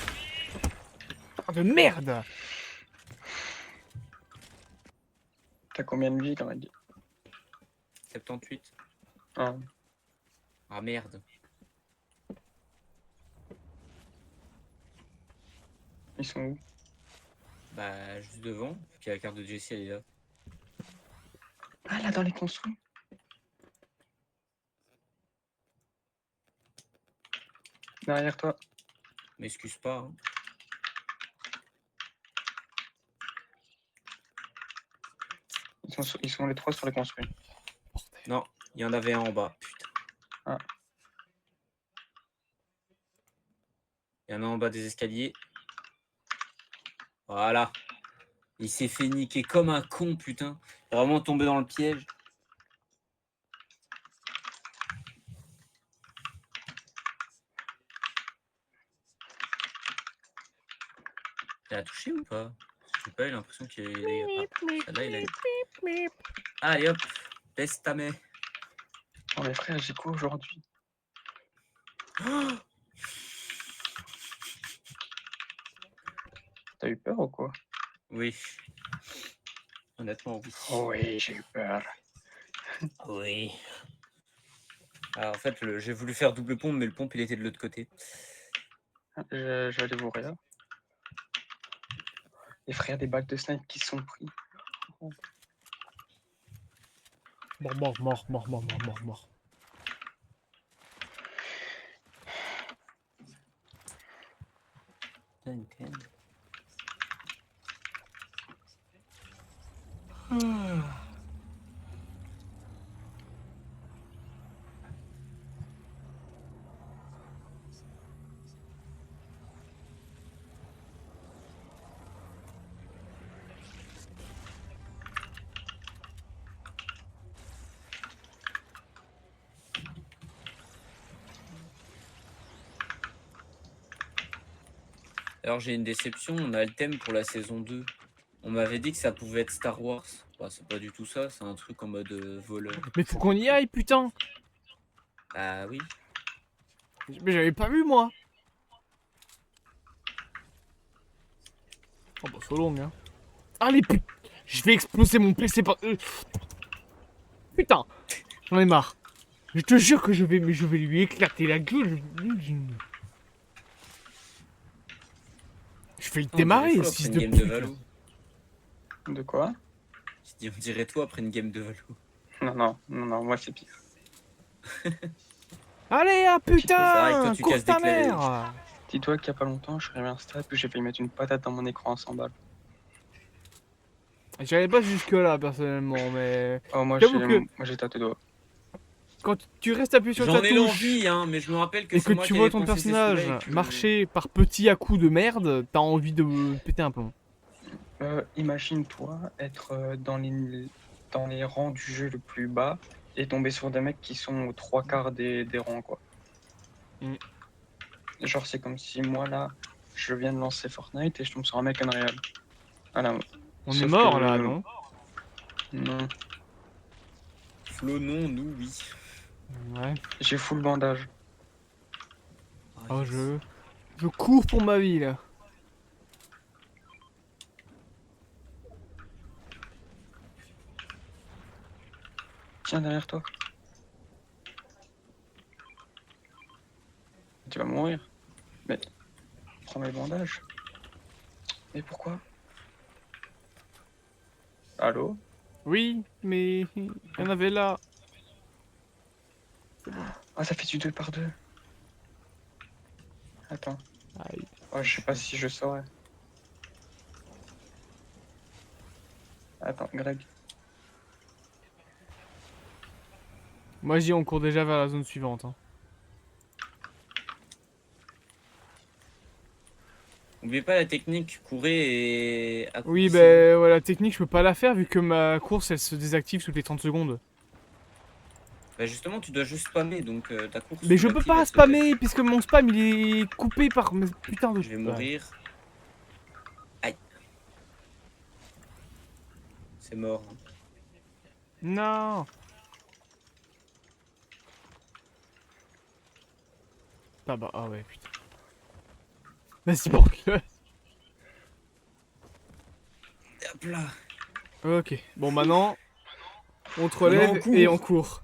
Oh, de merde. T'as combien de vie, quand même? 78. Ah, Ah merde. ils sont où? Bah juste devant. Puis la carte de Jessie elle est là. Ah, là, dans les construits. Derrière toi. M'excuse pas. Hein. Ils sont les 3 sur les construits. Non, il y en avait un en bas. Putain. Ah. Il y en a en bas des escaliers. Voilà. Il s'est fait niquer comme un con, putain. Il est vraiment tombé dans le piège. Il a touché ou pas? Je sais pas, j'ai l'impression qu'il est. Ah, là, il a... Allez hop, baisse ta main. Oh, mes frères, j'ai quoi aujourd'hui? T'as eu peur ou quoi? Oui. Honnêtement, oui. Oh oui, j'ai eu peur. Oui. Alors, en fait, j'ai voulu faire double pompe, mais le pompe, il était de l'autre côté. Je vais aller vous là. Les frères des balles de snipe qui sont pris. Mort. Alors, j'ai une déception. On a le thème pour la saison 2. On m'avait dit que ça pouvait être Star Wars. Bah, c'est pas du tout ça. C'est un truc en mode voleur. Mais faut qu'on y aille, putain. Ah oui. Mais j'avais pas vu, moi. Oh bah, c'est long, hein. Allez, putain. Je vais exploser mon PC par... Putain. J'en ai marre. Je te jure que je vais lui éclater la gueule. Je vais le démarrer, toi, fils après de une game de pute. Valo. De quoi? On dirait toi après une game de Valo. Non, moi c'est pire. Allez, ah C'est vrai putain. que toi, tu Cours casses ta des claviers. mère. Dis-toi qu'il y a pas longtemps, je suis arrivé à un stade où j'ai failli mettre une patate dans mon écran à 100 balles. J'allais pas jusque là personnellement, mais Oh, moi J'avoue que- j'ai tâté doigts. quand tu restes appuyé sur ta J'en ai touche l'envie, hein, mais je me rappelle que et c'est que moi tu qui vois avais ton pensé ces personnage sous-là et que- marcher par petits à coups de merde, t'as envie de péter un plomb. Imagine-toi être dans les rangs du jeu le plus bas et tomber sur des mecs qui sont aux 3 quarts des rangs, quoi. Mm. Genre, c'est comme si moi, là, je viens de lancer Fortnite et je tombe sur un mec Unreal. Voilà. On est Sauf mort que- là, non? Non, Flo, non, nous, oui. Ouais. j'ai full bandage. Ah, Oh, yes. je cours pour ma vie là. Tiens, derrière toi. Tu vas mourir. Mais prends mes bandages. Mais pourquoi? Allô? Oui, mais il y en avait là. Ah, ça fait du 2 par 2. Attends. Aïe. Oh, je sais pas si je saurais. Attends, Greg. Moi je dis on court déjà vers la zone suivante. Hein. N'oubliez pas la technique, courez et Oui, accroupissez-vous. ben ouais, la technique je peux pas la faire vu que ma course elle se désactive toutes les 30 secondes. Bah justement, tu dois juste spammer, donc ta course, Mais tu je peux l'actives, pas elle se spammer laisse. puisque mon spam il est coupé par mes putain de... Je vais Ouais. mourir. Aïe. C'est mort. Hein. Non. Ah bah, ah ouais, putain. Vas-y, banque. Hop là. Ok, bon maintenant, on te Maintenant, relève on et court. on court.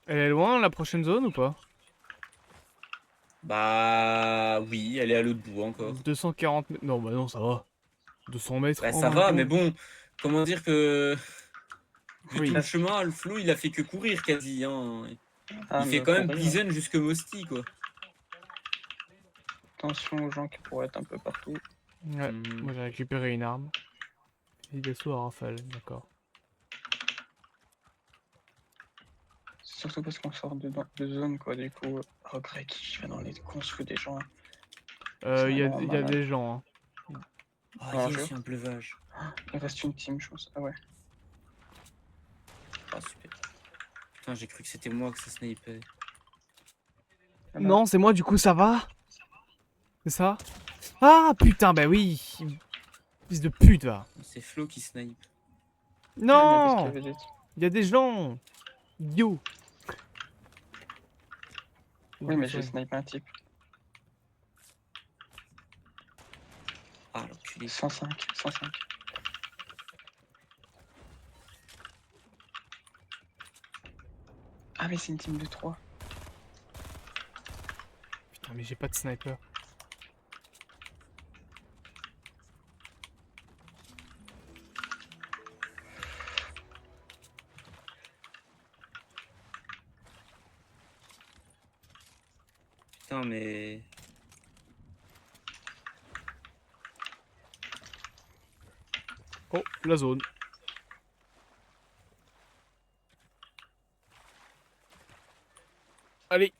Elle est loin la prochaine zone ou pas? Bah oui, elle est à l'autre bout encore. 240 mètres. Non, bah non, ça va. 200 mètres. Bah Oh ça my va, mais god. bon, comment dire que vu tout Oui. le chemin, le Flo il a fait que courir quasi. Hein. Ah, Il fait mais quand même courir. Pleasen jusque Mosti quoi. Attention aux gens qui pourraient être un peu partout. Ouais, Mhm. moi j'ai récupéré une arme. Et d'assaut à rafale, d'accord. Surtout parce qu'on sort de zone, quoi. Du coup, oh, Greg, je vais dans les construits des gens. Il y a, vraiment y a malade. des gens. Hein. Ah Non, yes, je- il y a un pleuvage. Il reste une team, je pense. Ah ouais. Ah super. Putain, j'ai cru que c'était moi que ça snipait. Voilà. Non, c'est moi du coup, ça va? C'est ça? Ah putain, bah oui! Fils de pute, va! C'est Flo qui snipe. Mais qu'est-ce qu'il y Non! avait d'autre? Il y a des gens! Yo! Oui, mais j'ai snipé un type. Ah l'enculé. 105, 105. Ah, mais c'est une team de 3. Putain, mais j'ai pas de sniper. Putain mais. Oh, la zone. Allez!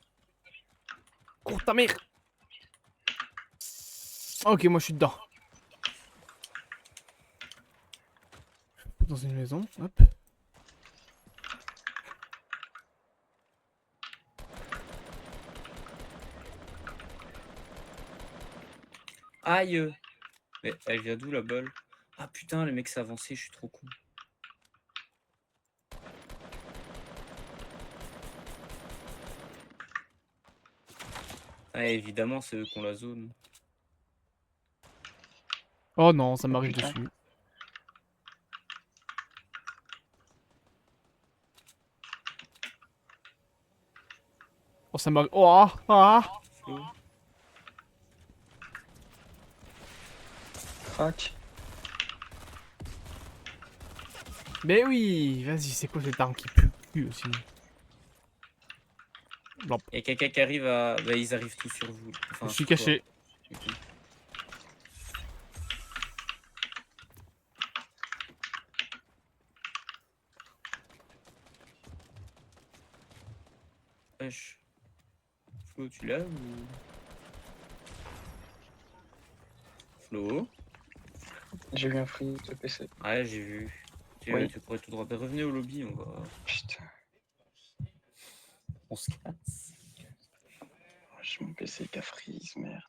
Cours ta mère! Ok, moi je suis dedans. Dans une maison, hop. Aïe. Mais elle vient d'où la balle? Ah putain, le mec s'est avancé, je suis trop con. Ah évidemment, c'est eux qui ont la zone. Oh non, ça m'arrive putain. dessus. Oh, ça m'arrive. Oh, ah, ah. Flo. Crac. Mais oui, vas-y, c'est quoi cette arme qui pue le cul aussi? Blanc. Il y a quelqu'un qui arrive à. Bah, ils arrivent tous sur vous. Enfin, Je suis sur toi, caché. du coup. Wesh. Flo, tu l'as ou. Flo? J'ai eu un free de PC. Ouais, j'ai vu. Tu Oui. tu pourrais tout droit. Bah, revenez au lobby, on va. Putain. On se casse. J'ai mon PC qui a freeze, merde.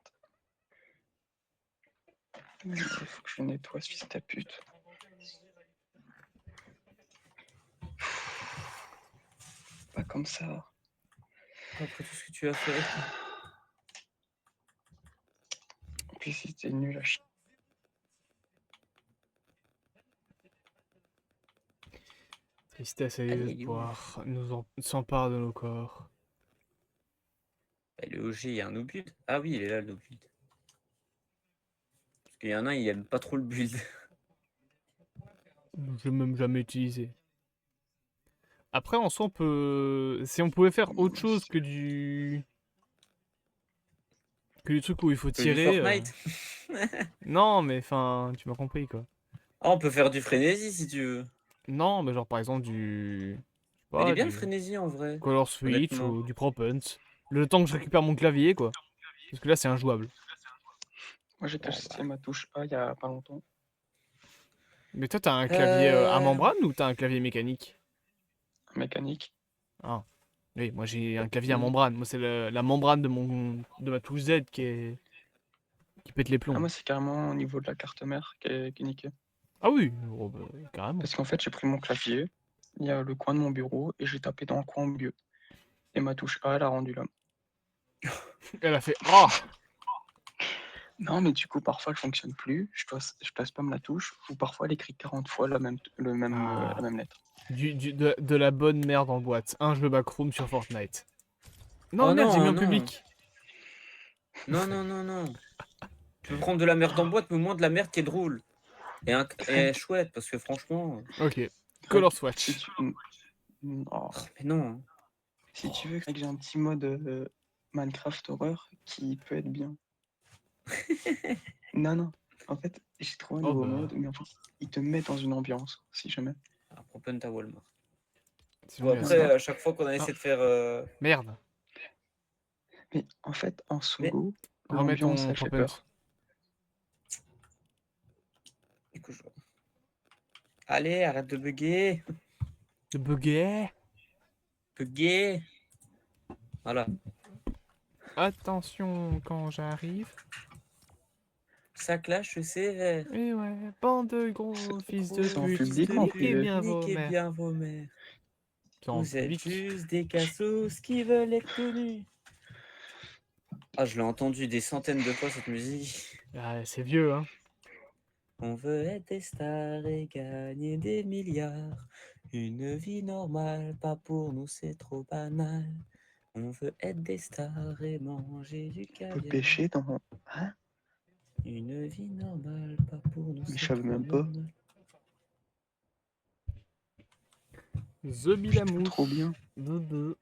Il faut que je le nettoie, ce fils de pute. Pas comme ça. Après tout ce que tu as fait. En plus, c'était nul à chier. Tristesse et Allez, il est où désespoir nous s'emparent de nos corps. Bah, le OG, il y a un no build. Ah oui, il est là le no build. Parce qu'il y en a un, il aime pas trop le build. Je l'ai même jamais utilisé. Après, en soi, on peut... Si on pouvait faire autre chose que du... Que du truc où il faut Que du tirer... Fortnite. Non, mais enfin, tu m'as compris, quoi. Ah, on peut faire du frénésie si tu veux. Non, mais genre, par exemple, du... Je sais Il est pas, bien le du frénésie en vrai. Color Switch honnêtement. ou du Prop Hunt. Le temps que je récupère mon clavier, quoi. Parce que là, c'est injouable. Moi, j'ai Bon, testé ma touche A il y a pas longtemps. Mais toi, t'as un clavier à membrane ou t'as un clavier mécanique? Mécanique. Ah. Oui, moi j'ai un clavier à Mm. membrane. Moi, c'est la membrane de ma touche Z qui pète les Ah, plombs. moi, c'est carrément au niveau de la carte mère qui est niquée. Ah oui, oh, bah, carrément. Parce qu'en fait, j'ai pris mon clavier, il y a le coin de mon bureau, et j'ai tapé dans le coin au milieu. Et ma touche A, elle a rendu l'homme. Elle a fait oh. Non, mais du coup, parfois, elle fonctionne plus. Je place pas la touche, ou parfois, elle écrit 40 fois la même lettre. De la bonne merde en boîte. Un jeu backroom sur Fortnite. Non, Oh merde, j'ai mis non, en non. public. Non, non, non, non. Tu peux prendre de la merde en boîte, mais au moins de la merde qui est drôle. Et chouette, parce que franchement. Ok. Color Si Swatch. tu... Oh. Mais non. Si tu veux, j'ai un petit mode Minecraft Horror qui peut être bien. Non. En fait, j'ai trouvé un Oh nouveau bah. mode, mais en fait, il te met dans une ambiance, si jamais. Open ta Walmart. Sinon, il y a Après, ça. à chaque fois qu'on a essayé de faire. Merde. Mais en fait, en solo, Remets l'ambiance, ton elle fait Prop Hunt. peur. Écoute, allez, arrête de bugger. De bugger. Bugger. Voilà. Attention quand j'arrive. Ça clash, c'est. Et ouais, bande de gros fils de C'est en pute. public ou en Niquez privé? bien vos Niquez mères. bien vos mères. C'est en Vous êtes public. juste des cassos qui veulent être connus. Ah, je l'ai entendu des centaines de fois cette musique. Ah, c'est vieux, hein. On veut être des stars et gagner des milliards. Une vie normale, pas pour nous, c'est trop banal. On veut être des stars et manger du On peut caviar. pêcher dans... Hein? Une vie normale, pas pour nous, Mais c'est je savais trop même pas. normal. The Bilamouche. Trop bien. De.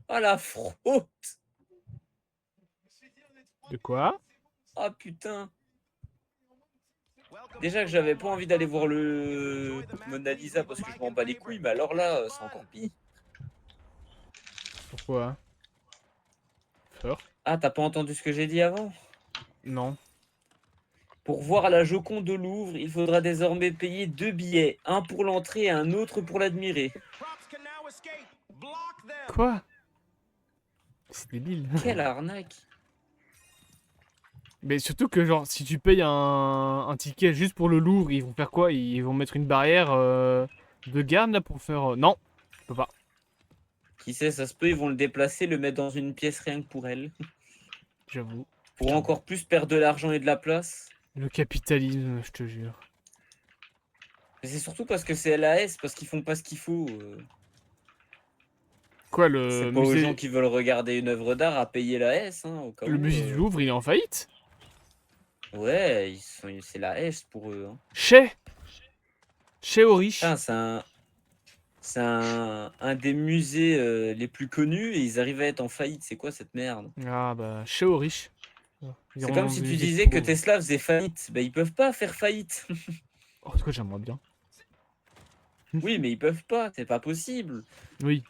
Ah la fraude! De quoi? Ah putain! Déjà que j'avais pas envie d'aller voir le Mona Lisa parce que je m'en bats les couilles, mais alors là, c'est encore pire. Pourquoi? Fort? Ah, t'as pas entendu ce que j'ai dit avant? Non. Pour voir la Joconde au Louvre, il faudra désormais payer 2 billets, un pour l'entrée et un autre pour l'admirer. Quoi? C'est débile. Quelle arnaque! Mais surtout que genre si tu payes un ticket juste pour le Louvre, ils vont faire quoi? Ils vont mettre une barrière de garde là pour faire... Non, je peux pas. Qui sait, ça se peut, ils vont le déplacer, le mettre dans une pièce rien que pour elle. J'avoue. Pour encore plus perdre de l'argent et de la place. Le capitalisme, je te jure. Mais c'est surtout parce que c'est LAS, parce qu'ils font pas ce qu'il faut. Quoi, C'est le pas aux musée... gens qui veulent regarder une œuvre d'art à payer l'AS, hein, au cas Le où, musée du Louvre, il est en faillite? Ouais, c'est l'AS pour eux. Hein. Chez aux riches. Ah, c'est un des musées les plus connus et ils arrivent à être en faillite. C'est quoi cette merde? Ah bah, chez aux riches. C'est comme si tu disais que Tesla faisait faillite. Bah, ils peuvent pas faire faillite. Oh, en tout cas, j'aimerais bien. Oui, mais ils peuvent pas, c'est pas possible. Oui,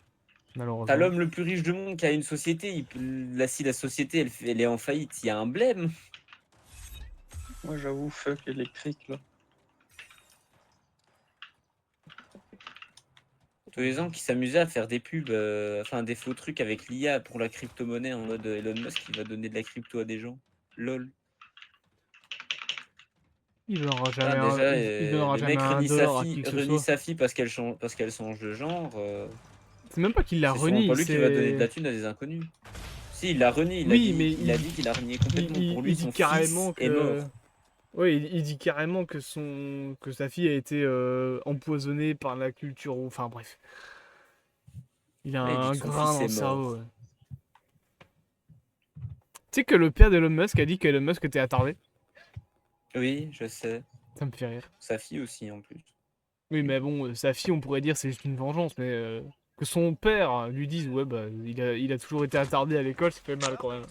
T'as malheureusement. l'homme le plus riche du monde qui a une société. Si la société elle est en faillite, il y a un blême. Moi, j'avoue, fuck électrique, là. Tous les gens qui s'amusaient à faire des pubs, enfin des faux trucs avec l'IA pour la crypto-monnaie en mode Elon Musk qui va donner de la crypto à des gens. LOL. Il donnera Ah, jamais déjà, il donnera le jamais mec $1 à qui que ce renie soit. sa fille parce qu'elle change de genre. C'est même pas qu'il la C'est sûrement pas renie, lui qui va donner de la c'est... thune à des inconnus. Si, il l'a renié, Oui, mais il a dit qu'il a renié complètement. Pour il lui, dit son fils carrément est que... mort. Oui, il dit carrément que que sa fille a été empoisonnée par la culture. Enfin bref, il a Ouais, il dit un que son grain fils dans est le mort. cerveau. Ouais. Tu sais que le père d'Elon Musk a dit qu'Elon Musk était attardé. Oui, je sais. Ça me fait rire. Sa fille aussi, en plus. Oui, mais bon, sa fille, on pourrait dire c'est juste une vengeance, mais que son père lui dise ouais bah il a toujours été attardé à l'école, ça fait mal quand même.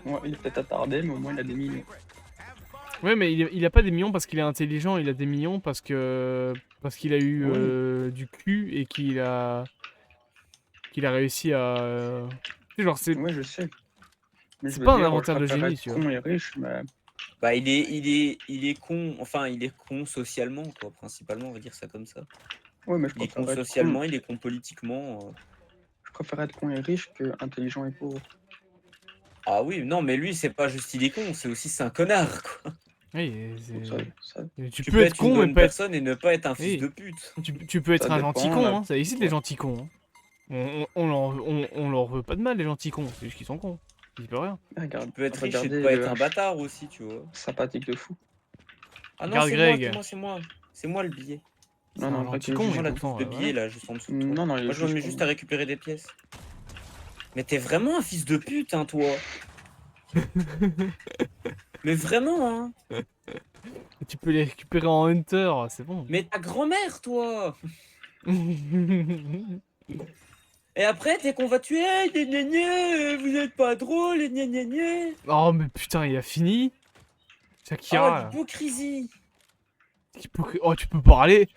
Ouais, il est peut-être attardé, mais au moins, il a des millions. Ouais, mais il a pas des millions parce qu'il est intelligent, il a des millions parce qu'il a eu Oui, du cul et qu'il a réussi à tu sais, genre ouais, je sais. Mais je c'est veux pas un dire, je inventaire de préfère génie, être tu vois. con et riche, mais... Bah, il est con, enfin, il est con socialement, quoi, principalement, on va dire ça comme ça. Ouais, mais je Il est con préfère être con. socialement, il est con politiquement. Je préfère être con et riche que intelligent et pauvre. Ah oui, non, mais lui, c'est pas juste il est con, c'est un connard, quoi. Oui, Bon, ça, tu Tu peux peux être être une con mais bonne pas être personne et ne pas être un fils oui, de pute. tu peux ça être un gentil dépend, con là. hein, ça existe les Ouais. gentils cons. Hein. On leur veut pas de mal les gentils cons, c'est juste qu'ils sont cons. Ils peuvent rien. Tu Regarde, peux être riche et ne regardez pas être le un bâtard aussi, tu vois. sympathique de fou. Ah non, Regarde Greg, c'est moi. C'est moi le billet. c'est Non, un non, Greg, gentil il est con juste Moi, et la con. touffe pourtant de voilà. billets, là, juste en dessous de toi. Non, non, il est Moi, je me juste mets con. juste à récupérer des pièces. Mais t'es vraiment un fils de pute, hein, toi. Mais vraiment, hein. Et tu peux les récupérer en hunter, c'est bon. Mais ta grand-mère, toi. Et après, dès qu'on va tuer, gna gna gna, vous n'êtes pas drôle, gna gna gna. Oh mais putain, il a fini. Oh, Shakira là. l'hypocrisie. Oh, tu peux parler.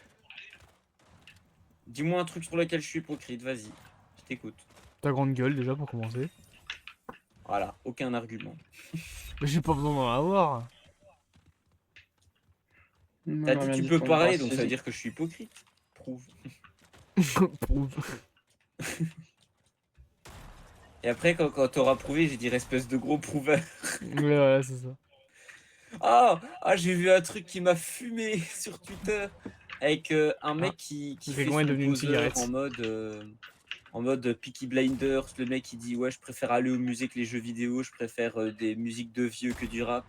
Dis-moi un truc sur lequel je suis hypocrite, vas-y. Je t'écoute. Ta grande gueule déjà pour commencer. Voilà, aucun argument. Mais j'ai pas besoin d'en avoir. Moi, T'as j'aurais dit bien tu dit peux ton bras parler, donc ça veut physique. dire que je suis hypocrite. Prouve. Prouve. Et après, quand t'auras prouvé, j'ai dit espèce de gros prouveur. Ouais, voilà, c'est ça. J'ai vu un truc qui m'a fumé sur Twitter avec un Ah, mec qui fait Grégoire est son devenu une poseur cigarette. en mode Peaky Blinders. Le mec il dit ouais, je préfère aller au musée que les jeux vidéo, je préfère des musiques de vieux que du rap.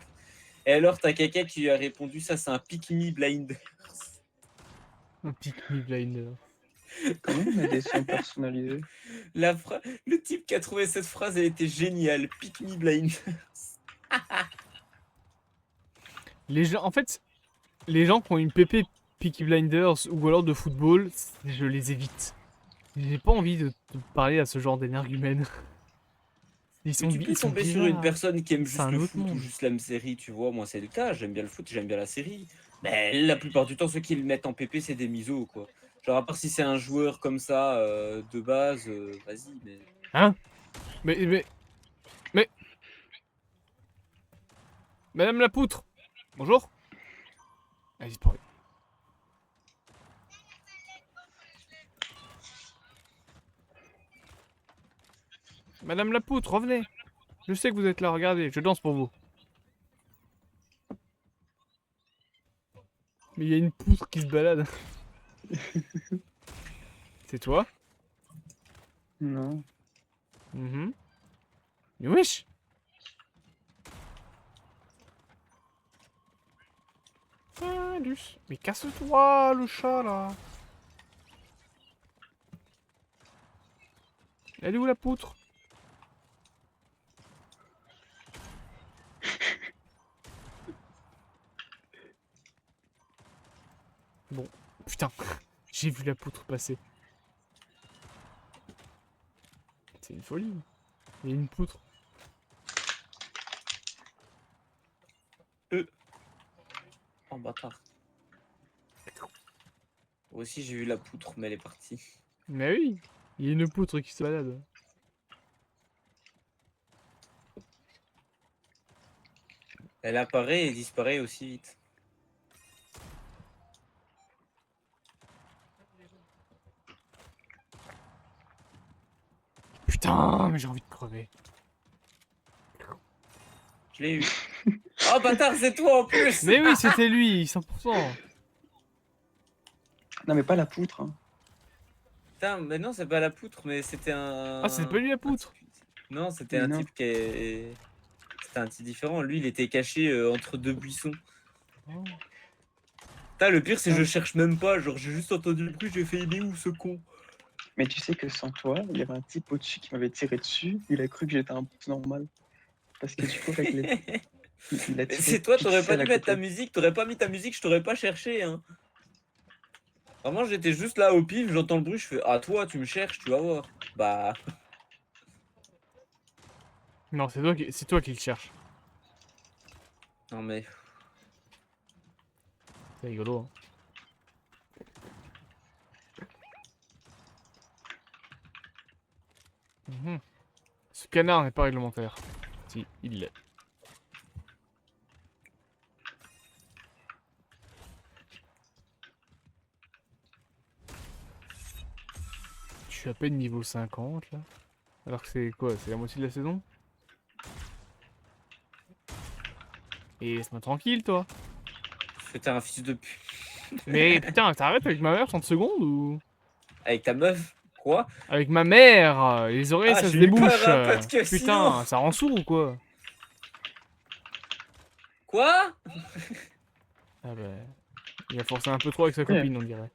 Et alors t'as quelqu'un qui lui a répondu ça, c'est un Pick Me Blinders. Un pick me blinder. Comment on met des sons personnalisés? Le type qui a trouvé cette phrase, elle était géniale. Pick Me Blinders. Les gens, en fait, les gens qui ont une PP Peaky Blinders ou alors de football, je les évite. J'ai pas envie de parler à ce genre d'énergumènes. Mais tu Ils peux sont tomber sur une bizarres. personne qui aime C'est juste un le autre foot ou monde. juste la série, tu vois. Moi, c'est le cas. J'aime bien le foot, j'aime bien la série. Mais la plupart du temps, ceux qui le mettent en PP, c'est des misos, quoi. Genre, à part si c'est un joueur comme ça, de base, vas-y, mais. Hein? Mais... Madame la poutre. Bonjour. Elle a disparu. Madame la poutre, revenez. Je sais que vous êtes là, regardez, je danse pour vous. Mais il y a une poutre qui se balade. C'est toi? Non. Mhm. Mais wesh! Salut! Mais casse-toi, le chat, là! Elle est où la poutre? Bon, putain, j'ai vu la poutre passer. C'est une folie. Il y a une poutre. Oh, bâtard. Moi aussi, j'ai vu la poutre, mais elle est partie. Mais oui, il y a une poutre qui se balade. Elle apparaît et disparaît aussi vite. Putain, mais j'ai envie de crever. Je l'ai eu. Oh bâtard, c'est toi en plus. Mais oui, c'était lui, 100%. Non, mais pas la poutre. Hein. Putain, mais non, c'est pas la poutre, mais c'était un... Ah, c'est pas lui la un poutre. type- Non, c'était Mais un non. type qui est... C'était un type différent. Lui, il était caché entre deux buissons. Oh. Putain, le pire, c'est que je Ouais. cherche même pas. Genre, j'ai juste entendu le bruit, j'ai fait, il est où ce con? Mais tu sais que sans toi, il y avait un type au-dessus qui m'avait tiré dessus. Il a cru que j'étais un pouce normal. Parce que du coup, avec les... il a tiré C'est toi, t'aurais pas pixel dû à mettre ta côté. musique, t'aurais pas mis ta musique, je t'aurais pas cherché, hein. Vraiment, j'étais juste là au pif, j'entends le bruit, je fais, ah toi, tu me cherches, tu vas voir. Bah, Non, c'est toi qui le cherches. non mais... C'est rigolo. Hein. Mhm. Ce canard n'est pas réglementaire. Si, il l'est. Je suis à peine niveau 50 là. Alors que c'est quoi? C'est la moitié de la saison? Et laisse-moi tranquille toi. C'était un fils de pute. Mais putain, t'arrêtes avec ma mère 30 secondes ou? Avec ta meuf? Quoi? Avec ma mère, les oreilles Ah, ça se j'ai eu peur, débouche. hein, parce que Putain, sinon... ça rend sourd ou quoi? Quoi? Ah bah. Il a forcé un peu trop avec sa Ouais. copine, on dirait.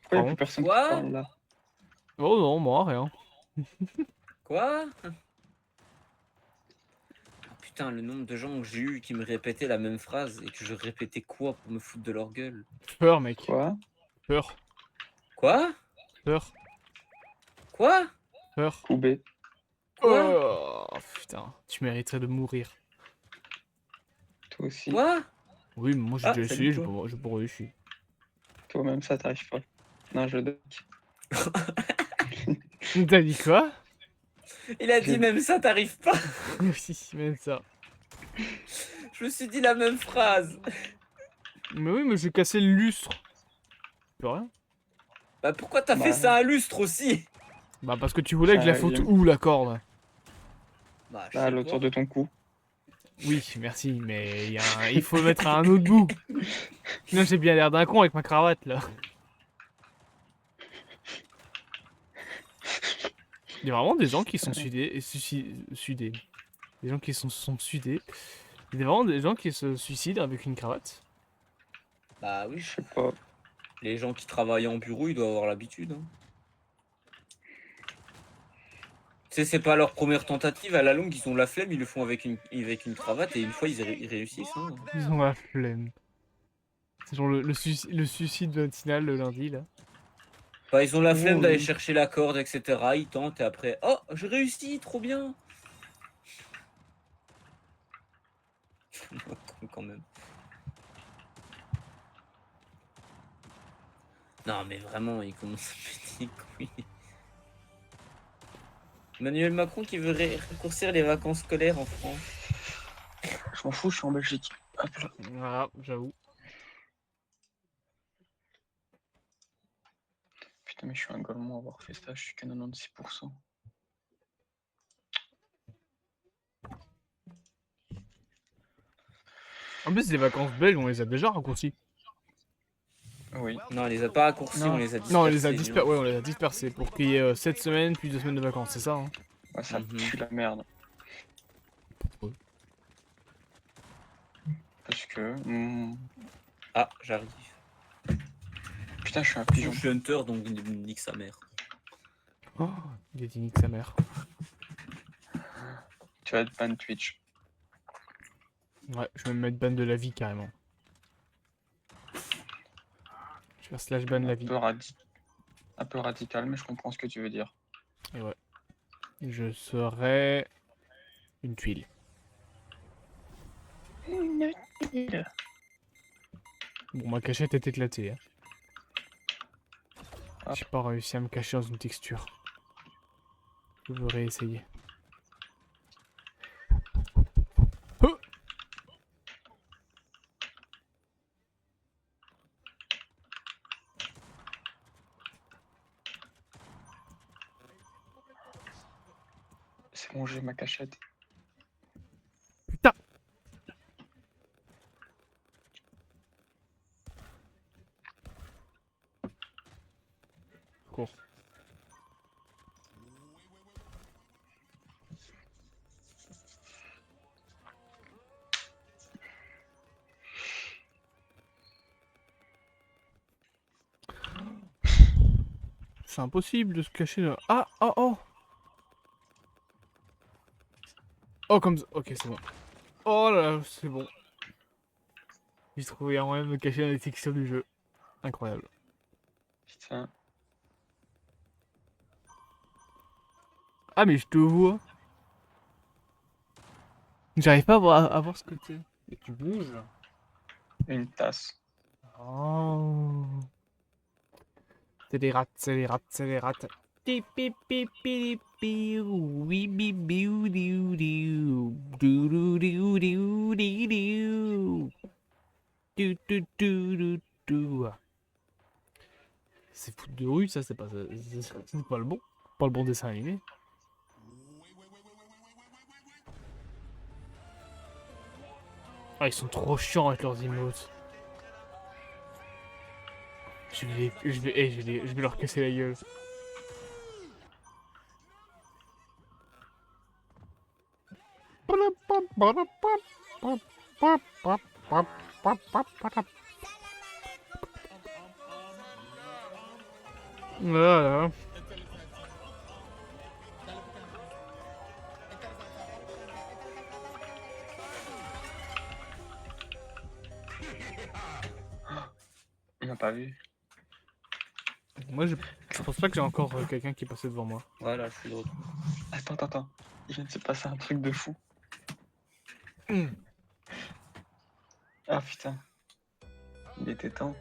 Pourquoi il n'y a Pardon. plus personne qui Quoi? parle là? Oh non, moi rien. Quoi? Ah, putain, le nombre de gens que j'ai eu qui me répétaient la même phrase et que je répétais quoi pour me foutre de leur gueule? Peur, mec. Quoi? Peur. Quoi? Peur. Quoi? Peur. Koubé. Quoi? Oh putain, tu mériterais de mourir. Toi aussi. Quoi? Oui, mais moi j'ai Ah, déjà salut, essayé, toi. j'ai pas réussi. Toi-même, ça t'arrive pas. Non, je doute. T'as dit quoi? Il a dit J'ai- même ça, t'arrives pas. Oui, même ça. Je me suis dit la même phrase. Mais oui, mais j'ai cassé le lustre. Plus rien. Bah pourquoi t'as fait Bah, ça à un lustre aussi? Bah parce que tu voulais que je la Ça foute arrive. où la corde? Bah je là, sais autour pas. de ton cou. Oui, merci, mais il faut mettre à un autre bout. Sinon j'ai bien l'air d'un con avec ma cravate là. Il y a vraiment des gens qui sont sudés. Sudés. Des gens qui sont sudés. Il y a vraiment des gens qui se suicident avec une cravate. Bah oui. Je sais pas. Les gens qui travaillent en bureau, ils doivent avoir l'habitude. Hein. Tu sais, c'est pas leur première tentative. À la longue, ils ont la flemme, ils le font avec une cravate et une fois, ils réussissent. Hein. Ils ont la flemme. C'est genre le suicide matinal le lundi là. Bah, ils ont la flemme d'aller Oh, chercher la corde, etc. Ils tentent et après, oh, j'ai réussi, trop bien. Quand même. Non, mais vraiment, il commence à péter les couilles. Emmanuel Macron qui veut raccourcir les vacances scolaires en France. je m'en fous, je suis en Belgique. Hop là. Voilà, j'avoue. Putain, mais je suis un golemon à avoir fait ça, je suis qu'à 96%. En plus les vacances belges on les a déjà raccourcies. Oui. Non, on les a pas raccourcis, Non. on les a dispersés. Non, on les a dispersés. ouais, on les a dispersés pour qu'il y ait 7 semaines plus 2 semaines de vacances, c'est ça hein? Ouais, ça Mhm. pue la merde. Pourquoi? Parce que. Ah, j'arrive. Putain, je suis un Je pigeon. suis Hunter, donc il nique sa mère. Oh, il a dit nique sa mère. Tu vas être ban Twitch. Ouais, je vais me mettre ban de la vie carrément. Je vais faire slash ban la vie. Un peu radical, mais je comprends ce que tu veux dire. Et ouais. Je serai une tuile. Une tuile. Bon, ma cachette est éclatée. Hein. J'ai pas réussi à me cacher dans une texture. Je veux réessayer. Oh, C'est bon, j'ai ma cachette. putain! Cours. C'est impossible de se cacher là. Ah, oh, oh! Oh, comme ça. Ok, c'est bon. Oh là là, c'est bon. J'ai trouvé un moyen de me cacher dans les textures du jeu. Incroyable. Putain. Ah, mais je te vois. J'arrive pas à voir ce que t'es. Et tu bouges. Une tasse. Oh. C'est des rats, c'est des rats, c'est des rats. Pi, pi, pi, pi, pi, oui, bi, bi, ou, di, ou, di, ou. Du, du, di, ou, di, ou, di, di, ou. Du, du, du, du, du. C'est foot de rue, ça, c'est pas, c'est pas le bon. Pas le bon dessin animé. Ah, ils sont trop chiants avec leurs emotes. Je vais leur casser la gueule. Voilà. Il m'a pas vu. Moi, je pense pas que j'ai encore quelqu'un qui est passé devant moi. Voilà, je suis de retour. Attends. Il vient de se passer un truc de fou. Ah putain. Il était temps.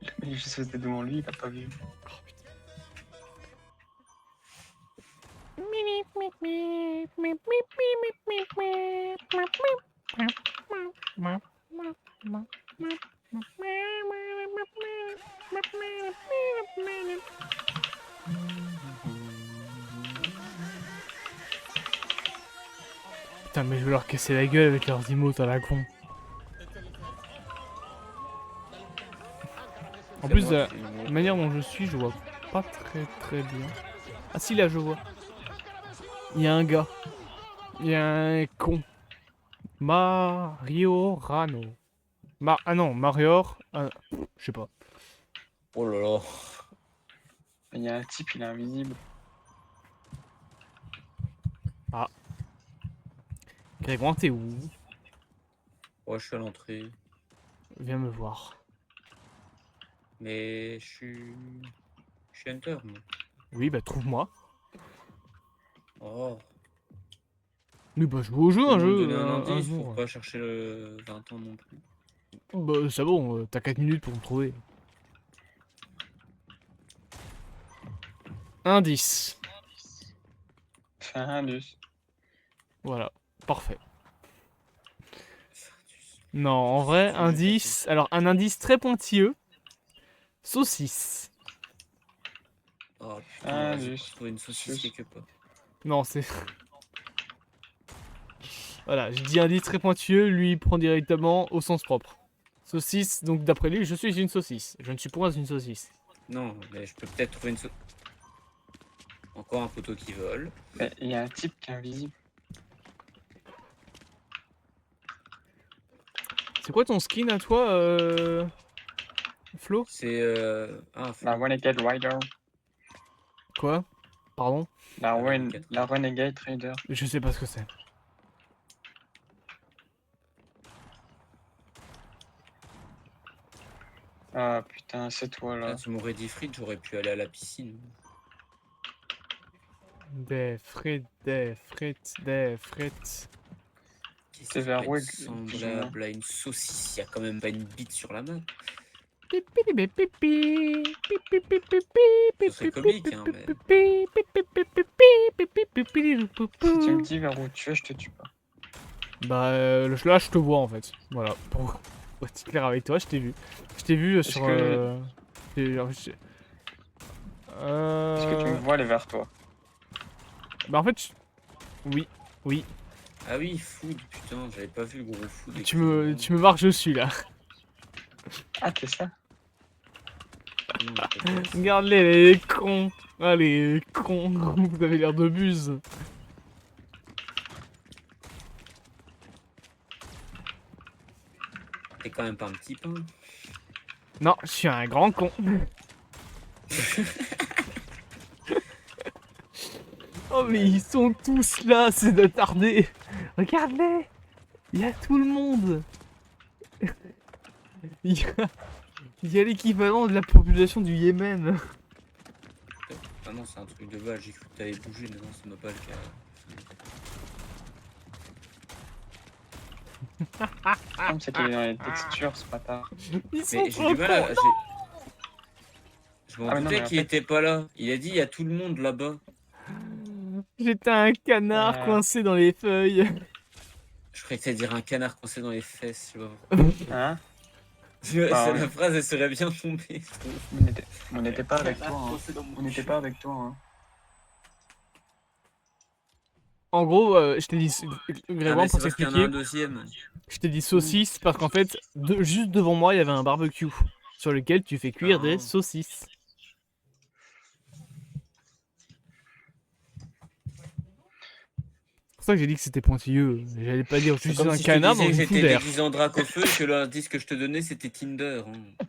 Le mec juste resté devant lui, il a pas vu. Putain, mais je vais leur casser la gueule avec leurs emotes à la con. En plus, de la manière dont je suis, je vois pas très bien. Ah si, là, je vois. Il y a un gars. Il y a un con. Mario Rano. Ah non, Marior. Je sais pas. Oh là là. Il y a un type, il est invisible. Grégoire, t'es où? Ouais, je suis à l'entrée. Viens me voir. Mais je suis Hunter, moi. Oui, bah trouve-moi. Oh. Mais bah je joue au jeu, Faut un nous jeu, donner un indice jour. pour pas chercher le 20 ans non plus. Bah c'est bon, t'as 4 minutes pour me trouver. Indice. Fais un indus. Voilà, parfait. Non, en vrai, C'est indice. Alors, un indice très pointilleux. Saucisse. Oh putain, j'ai Indus. trouvé une saucisse quelque part. Non, c'est. Voilà, je dis indice très pointilleux, lui il prend directement au sens propre. Saucisse, donc d'après lui, je suis une saucisse. Je ne suis point une saucisse. Non, mais je peux peut-être trouver une saucisse. Encore un poteau qui vole. Mais il y a un type qui est invisible. C'est quoi ton skin à toi, Flo? C'est La Renegade Rider. Quoi? Pardon? La la Renegade Trader. Je sais pas ce que c'est. Ah putain, c'est toi là. Ah, tu m'aurais dit frites, j'aurais pu aller à la piscine. Des frites, des frites, des frites. Qu'est-ce C'est qui vers peut où être semblable à une saucisse? Il y a quand même pas une bite sur la main. serait comique, hein, mais... Si tu me dis vers où tu es, je te tue pas. Bah là je te vois en fait. Voilà. Pour être clair avec toi, je t'ai vu. Je t'ai vu sur... que- Est-ce Est-ce que tu me vois aller vers toi? Bah en fait... Oui. Oui. Ah oui, food, putain, j'avais pas vu le gros food. Tu me marques, je suis là. Ah, t'es ça? Non, peut-être. Regarde-les, les cons. Ah, les cons. Vous avez l'air de buse. T'es quand même pas un petit pain. Non, je suis un grand con. Oh, mais ils sont tous là, c'est attardé. Regarde-les. Il y a tout le monde. Il y a l'équivalent de la population du Yémen. Ah non, c'est un truc de balle, j'ai cru que t'avais bougé, mais non, c'est ma balle qui a... Comme c'est qu'il est dans les textures, ce bâtard. Ils sont Mais j'ai trop du mal à... cons. Je m'en Ah, mais non, doutais mais en qu'il fait- était pas là. Il a dit, il y a tout le monde là-bas. J'étais un canard coincé dans les feuilles. Je croyais que t'allais dire un canard coincé dans les fesses, je sais pas. Hein? Ça, ouais. La phrase, elle serait bien tombée, je trouve. On n'était pas avec toi, Canard hein. coincé dans mon On n'était cul. pas avec toi, hein. En gros, je t'ai dit, Ah, Grégoire, mais c'est pour parce qu'il y en a un t'expliquer, deuxième. je t'ai dit saucisse parce qu'en fait, juste devant moi, il y avait un barbecue sur lequel tu fais cuire des Ah. saucisses. C'est pour ça que j'ai dit que c'était pointilleux. J'allais pas dire je C'est suis comme un si je te canard dans disais que une j'étais foudère. déguisé en drac au feu et que l'indice que je te donnais, c'était Tinder. Hein.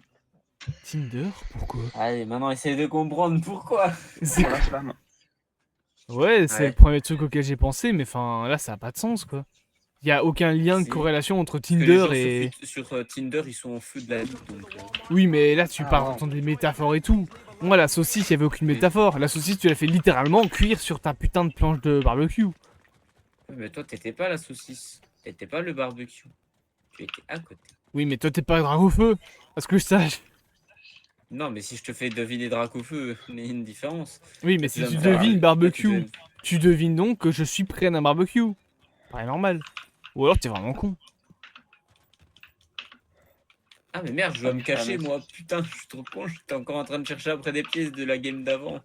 Tinder? Pourquoi? Allez, maintenant, essaye de comprendre pourquoi. C'est- Pour la flamme. Ouais, c'est Ouais. le premier truc auquel j'ai pensé, mais enfin là ça a pas de sens quoi. Il y a aucun lien de Si. corrélation entre Parce que les gens Tinder et... sur Tinder, ils sont en feu de la vie. Donc, Oui, mais là tu Ah, parles ouais. pourtant des métaphores et tout. Moi la saucisse, il y avait aucune Oui. métaphore. La saucisse, tu l'as fait littéralement cuire sur ta putain de planche de barbecue. Ouais, mais toi, t'étais pas la saucisse. T'étais pas le barbecue. Tu étais à côté. Oui, mais toi t'es pas drague au feu. Parce que je sache. Non, mais si je te fais deviner drac au feu, il y a une différence. Oui, mais Toi, si dois tu me faire- devines toi, tu barbecue, dois- tu devines donc que je suis près d'un barbecue. Pas normal. Ou alors t'es vraiment con. Ah, mais merde, je Ça dois lui me fait la cacher, même moi. Putain, je suis trop con. J'étais encore en train de chercher après des pièces de la game d'avant.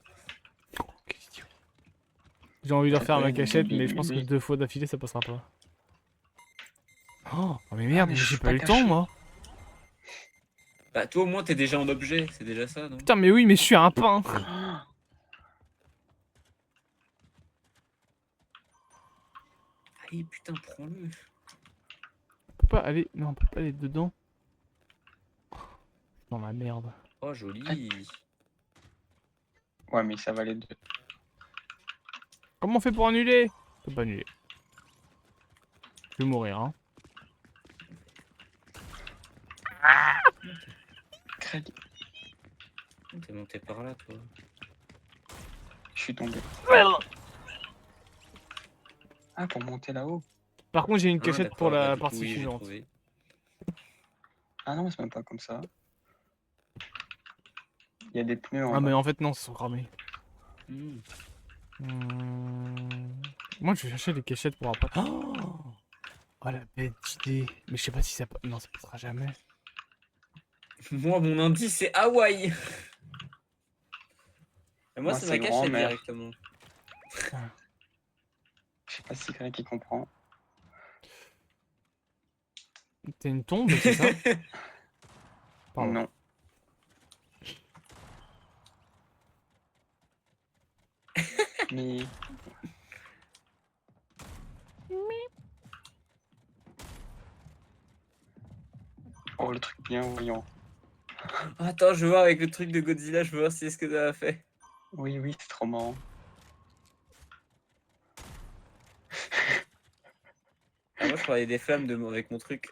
J'ai envie de Ça refaire peut ma être cachette, Bibi, mais je pense que Bibi. 2 fois d'affilée ça passera pas. Oh, mais merde, mais je j'ai suis pas pas eu le temps caché. moi. Bah, toi, au moins, t'es déjà en objet. C'est déjà ça, non? Putain, mais oui, mais je suis un pain. Allez, putain, prends-le. On peut pas aller. Non, on peut pas aller dedans. Dans la merde. Oh, joli. Ouais, mais ça va les deux. Comment on fait pour annuler? On peut pas annuler. Je vais mourir, hein. Craig, T'es monté par là, toi. je suis tombé. Ah, pour monter là-haut? Par contre, j'ai une Ah, cachette d'accord, pour bah, la du coup, partie oui, j'ai suivante. trouvé. Ah non, c'est même pas comme ça. Il y a des pneus en Ah, mais bas. en fait, non, ils sont cramés. Hmm. Moi, je vais chercher des cachettes pour après. Oh, oh la bête idée. Mais je sais pas si ça. Non, ça passera jamais. Moi, mon indice, c'est Hawaï. Et moi, Moi, c'est c'est ma cachette grand-mère. directement. Je sais pas si quelqu'un qui comprend. T'es une tombe, c'est ça? Pardon. Non. Mais... Oh, le truc bien voyant. Attends, je veux voir avec le truc de Godzilla, je veux voir si c'est ce que ça a fait. Oui, oui, c'est trop marrant. Ah, moi, je parlais des flammes avec mon truc.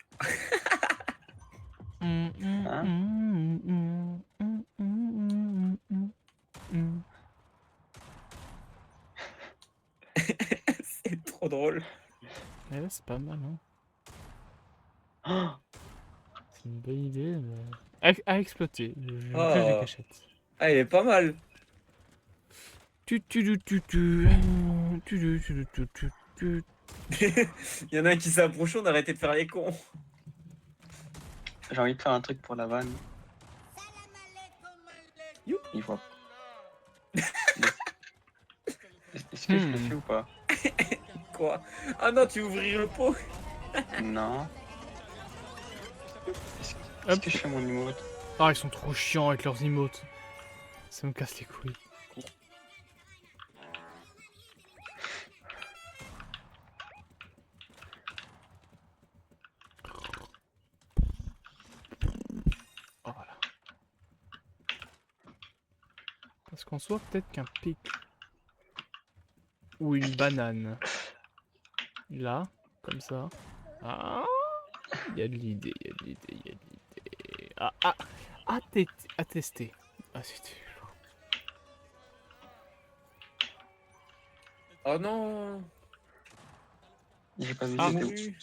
C'est trop drôle. Mais là, c'est pas mal, hein. Oh, C'est une bonne idée, mais. À exploiter. Je cache la Oh. cachette. Ah, il est pas mal. Tu. Il y en a un qui s'est approché, on a arrêté de faire les cons. J'ai envie de faire un truc pour la vanne. You. Il voit. Est-ce que je le fais ou pas? Quoi? Ah non, tu veux ouvrir le pot? Non. Est-ce que je fais mon emote? Ah, ils sont trop chiants avec leurs emotes. Ça me casse les couilles. Oh, voilà. Parce qu'en soit peut-être qu'un pic ou une banane. Là, comme ça. Ah, il y a de l'idée, il y a de l'idée, il y a de l'idée. À tester. Ah, c'était... Oh non. J'ai pas vu, Ah, j'étais où? Oui.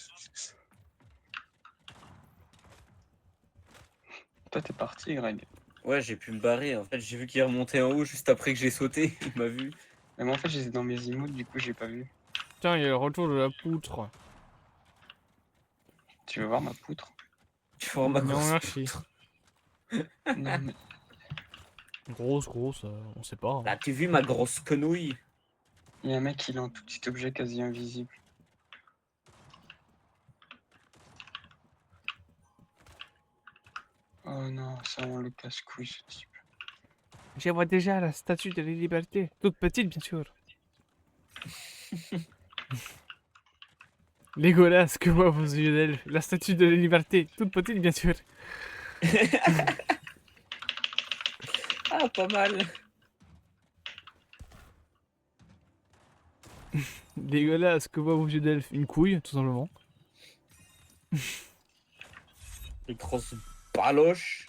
Toi, t'es parti, Greg. Ouais, j'ai pu me barrer. En fait, j'ai vu qu'il est remonté en haut juste après que j'ai sauté. Il m'a vu. Mais moi, en fait, j'étais dans mes emotes, du coup, j'ai pas vu. Tiens, il y a le retour de la poutre. Tu veux voir ma poutre? Tu vois ma Non, grosse merci. poutre. Non, mais Grosse, on sait pas. Là, tu vu ma grosse quenouille? il y a un mec, il est en tout petit objet quasi invisible. Oh non, ça on le casse-couille, ce type. Je vois déjà la statue de la liberté. Toute petite, bien sûr. Légolas, que voient vos yeux d'elfe? La statue de la liberté. Toute petite, bien sûr. Ah, pas mal. Légolas, que voient vos yeux d'elfe? Une couille, tout simplement. Une grosse baloche.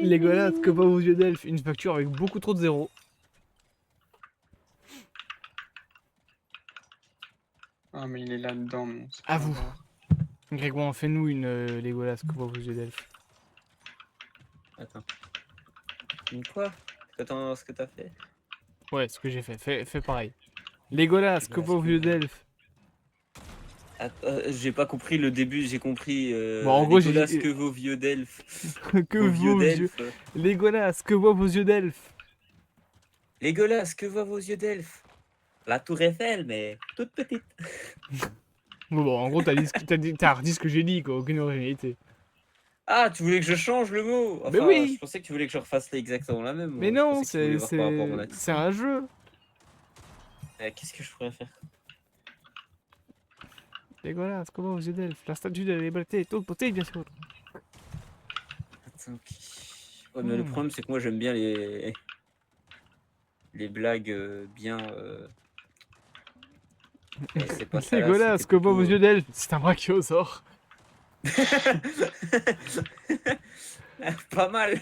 Légolas, que voient vos yeux d'elfe? Une facture avec beaucoup trop de zéros. Ah, mais il est là-dedans, mon. c'est À pas vous. grave. Grégoire, fais-nous une Légolas, que voient vos yeux d'elfe. Attends. Une quoi? Attends, ce que t'as fait? Ouais, ce que j'ai fait. Fais pareil. Légolas, que voient vos yeux d'elfe? J'ai pas compris le début, j'ai compris. Bon, en gros, j'ai Nicolas, dit- que vos vieux d'elfes. Que Vos vieux vos yeux... d'elfes. Légolas, que voient vos yeux d'elfe? Légolas, que voient vos yeux d'elfes? La tour Eiffel, mais toute petite. Bon, en gros, t'as redit ce que j'ai dit, quoi. Aucune originalité. Ah, tu voulais que je change le mot? Mais Enfin, oui. je pensais que tu voulais que je refasse exactement la même. Mais Moi. Je non, pensais que tu voulais voir par rapport à mon c'est accent. un jeu. Qu'est-ce que je pourrais faire? Légolas, que voient vos yeux d'elfe? La statue de la liberté. Toute petite, bien sûr. Attends, ouais, mais le problème, c'est que moi, j'aime bien les blagues bien. Et c'est pas ça là, Légolas, c'était que voient vos plutôt. yeux d'elfe? C'est un brachiosaure. Pas mal.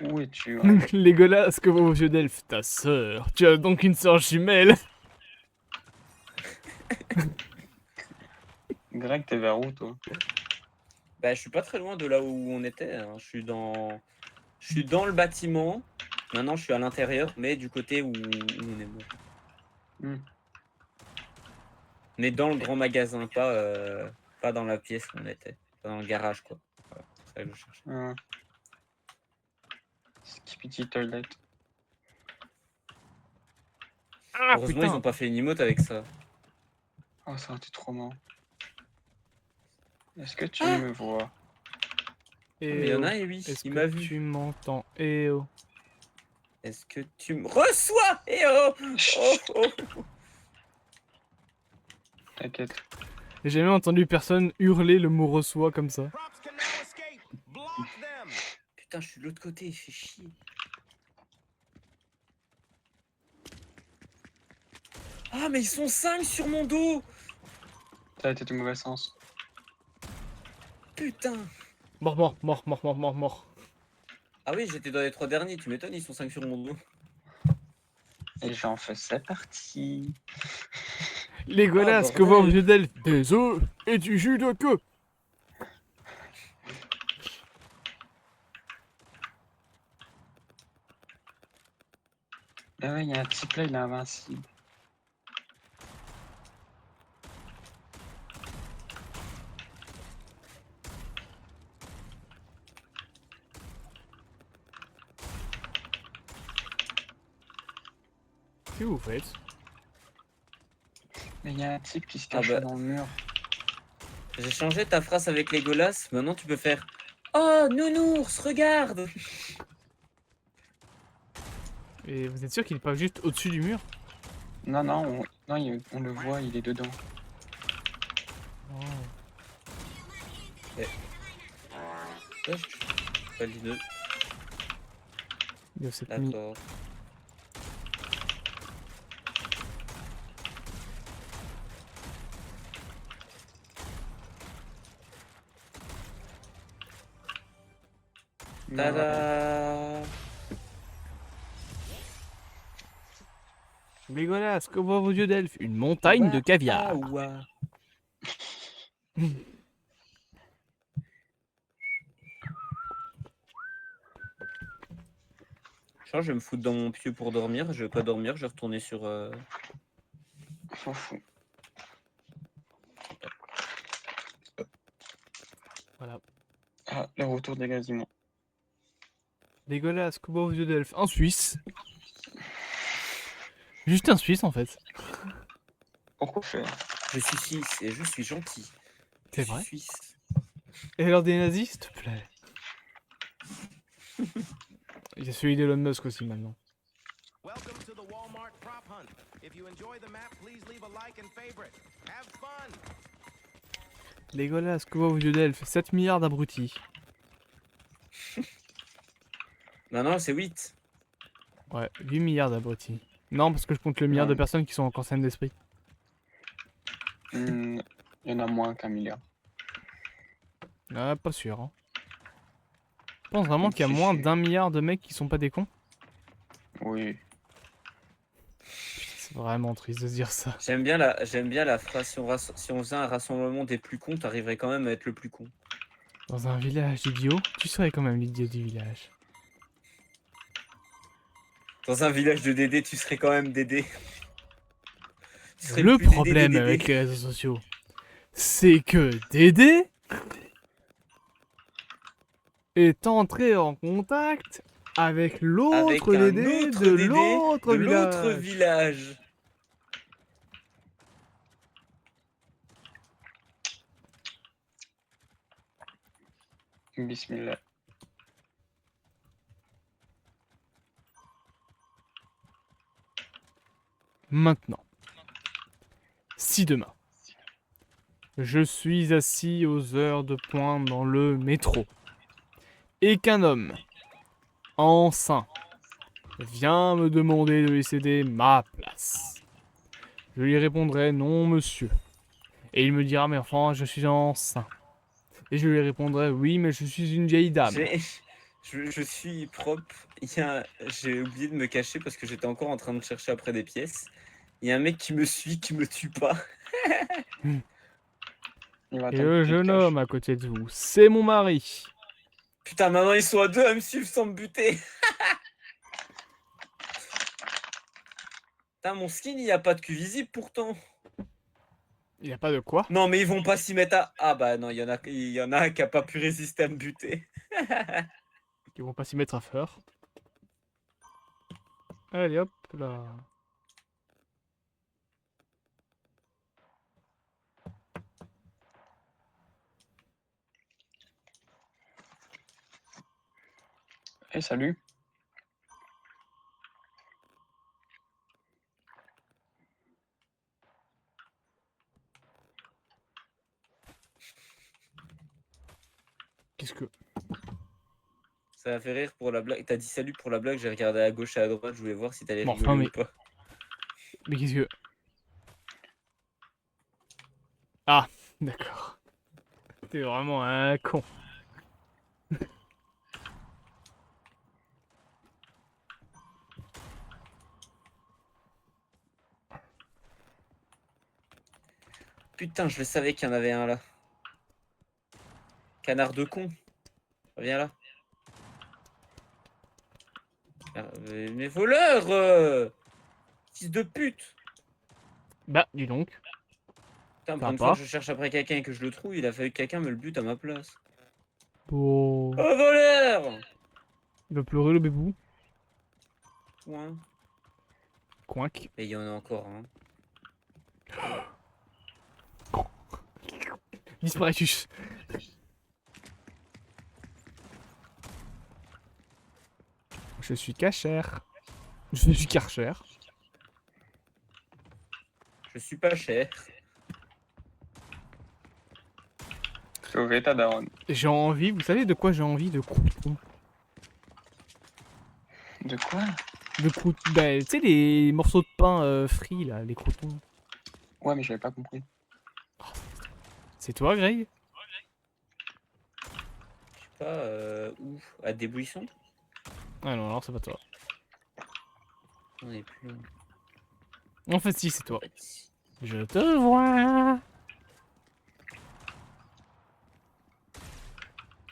Où es-tu, Greg? Légolas, que voient vos yeux d'elfe? Ta sœur. Tu as donc une sœur jumelle. Greg, t'es vers où, toi? Bah, je suis pas très loin de là où on était. Hein. Je suis dans le bâtiment. Maintenant, je suis à l'intérieur, mais du côté où on est mort. Hmm. Mais dans le grand magasin, pas dans la pièce où on était. Pas dans le garage, quoi. Voilà, c'est ça que je cherchais. Ah. Skipity Toilet. Ah, Heureusement, putain. ils ont pas fait une emote avec ça. Oh, ça aurait été trop marrant. Est-ce que tu me vois? Eh Mais il y en oh. a un, et oui, Est-ce il que m'a vu. tu m'entends? Eh oh. Est-ce que tu me reçois? Eh oh! Oh, oh! T'inquiète. J'ai jamais entendu personne hurler le mot reçoit comme ça. Putain, je suis de l'autre côté, il fait chier. Ah, mais ils sont 5 sur mon dos! Ça a été du mauvais sens. Putain! Mort. Ah oui, j'étais dans les 3 derniers, tu m'étonnes, ils sont 5 sur mon dos. Et j'en faisais partie. Légolas, que voit au milieu d'elfe? Des œufs et du jus de queue. Ah ouais, il y a un type là, il est invincible. Qu'est-ce que vous faites? Mais il y a un type qui se cache dans le mur. J'ai changé ta phrase avec Legolas. Maintenant, tu peux faire Oh, nounours, regarde. Et vous êtes sûr qu'il est pas juste au-dessus du mur? Non, non, on le voit, il est dedans. Oh. Pas les deux. Il y a cette nuit. D'accord. Tada! Légolas, que voient vos yeux d'elfe? Une montagne de caviar. Ah, ouah. Je vais me foutre dans mon pieu pour dormir. Je vais pas dormir, je vais retourner sur. On s'en fout. Voilà. Ah, le retour des gaziments. Légolas, que voient vos yeux d'elfe? Un Suisse. Juste un Suisse en fait. Pourquoi faire? Je suis suisse et je suis gentil. C'est Je suis vrai? suisse. Et alors des nazis, s'il te plaît. Il y a celui d'Elon Musk aussi maintenant. Welcome to the Walmart prop hunt. If you enjoy the map, please leave a like and favorite. Have fun. Légolas, que voient vos yeux d'elfe? 7 milliards d'abrutis. Non, c'est 8. Ouais, 8 milliards d'abrutis. Non, parce que je compte le milliard de personnes qui sont encore saines d'esprit. Il y en a moins qu'un milliard. Ah, pas sûr. Hein. Je pense vraiment qu'il y a moins d'1 milliard de mecs qui sont pas des cons. Oui. C'est vraiment triste de se dire ça. J'aime bien la phrase si on faisait un rassemblement des plus cons, t'arriverais quand même à être le plus con. Dans un village d'idiots, tu serais quand même l'idiot du village. Dans un village de Dédé, tu serais quand même Dédé. Le problème avec les réseaux sociaux, c'est que Dédé est entré en contact avec l'autre Dédé de l'autre village. Bismillah. Maintenant, si demain, je suis assis aux heures de pointe dans le métro, et qu'un homme, enceint, vient me demander de lui céder ma place, je lui répondrai non monsieur. Et il me dira mais enfin je suis enceint. Et je lui répondrai oui mais je suis une vieille dame. Je suis propre. J'ai oublié de me cacher parce que j'étais encore en train de chercher après des pièces. Il y a un mec qui me suit, qui me tue pas. Et le jeune homme à côté de vous, c'est mon mari. Putain, maintenant ils sont à deux à me suivre sans me buter. Putain, mon skin, il n'y a pas de cul visible pourtant. Il n'y a pas de quoi? Non, mais ils vont pas s'y mettre à... Ah bah non, il y en a un qui a pas pu résister à me buter. Ils vont pas s'y mettre à faire. Allez hop là. Hey, salut. Qu'est-ce que... Ça m'a fait rire pour la blague. T'as dit salut pour la blague, j'ai regardé à gauche et à droite, je voulais voir si t'allais rigoler ou pas. Mais qu'est-ce que... Ah, d'accord. T'es vraiment un con. Putain, je le savais qu'il y en avait un là. Canard de con. Reviens là. Mais voleur fils de pute. Bah, dis donc. Putain, Ça pour va une fois pas. que je cherche après quelqu'un et que je le trouve, il a fallu que quelqu'un me le bute à ma place. Oh. Oh, voleur! Il va pleurer le bébou. Ouais. Coinc. Et il y en a encore un. Disparatus. Je suis cachère. Je suis karcher. Je suis pas cher. Sauver ta daronne. J'ai envie, vous savez de quoi j'ai envie? De croûtons. De quoi? De croûtons. Bah, tu sais, les morceaux de pain frits, là, les croûtons. Ouais, mais j'avais pas compris. C'est toi, Greg? Je sais pas où. À des buissons? Ah non, alors c'est pas toi. On est plus loin. En fait, si, c'est toi. Je te vois.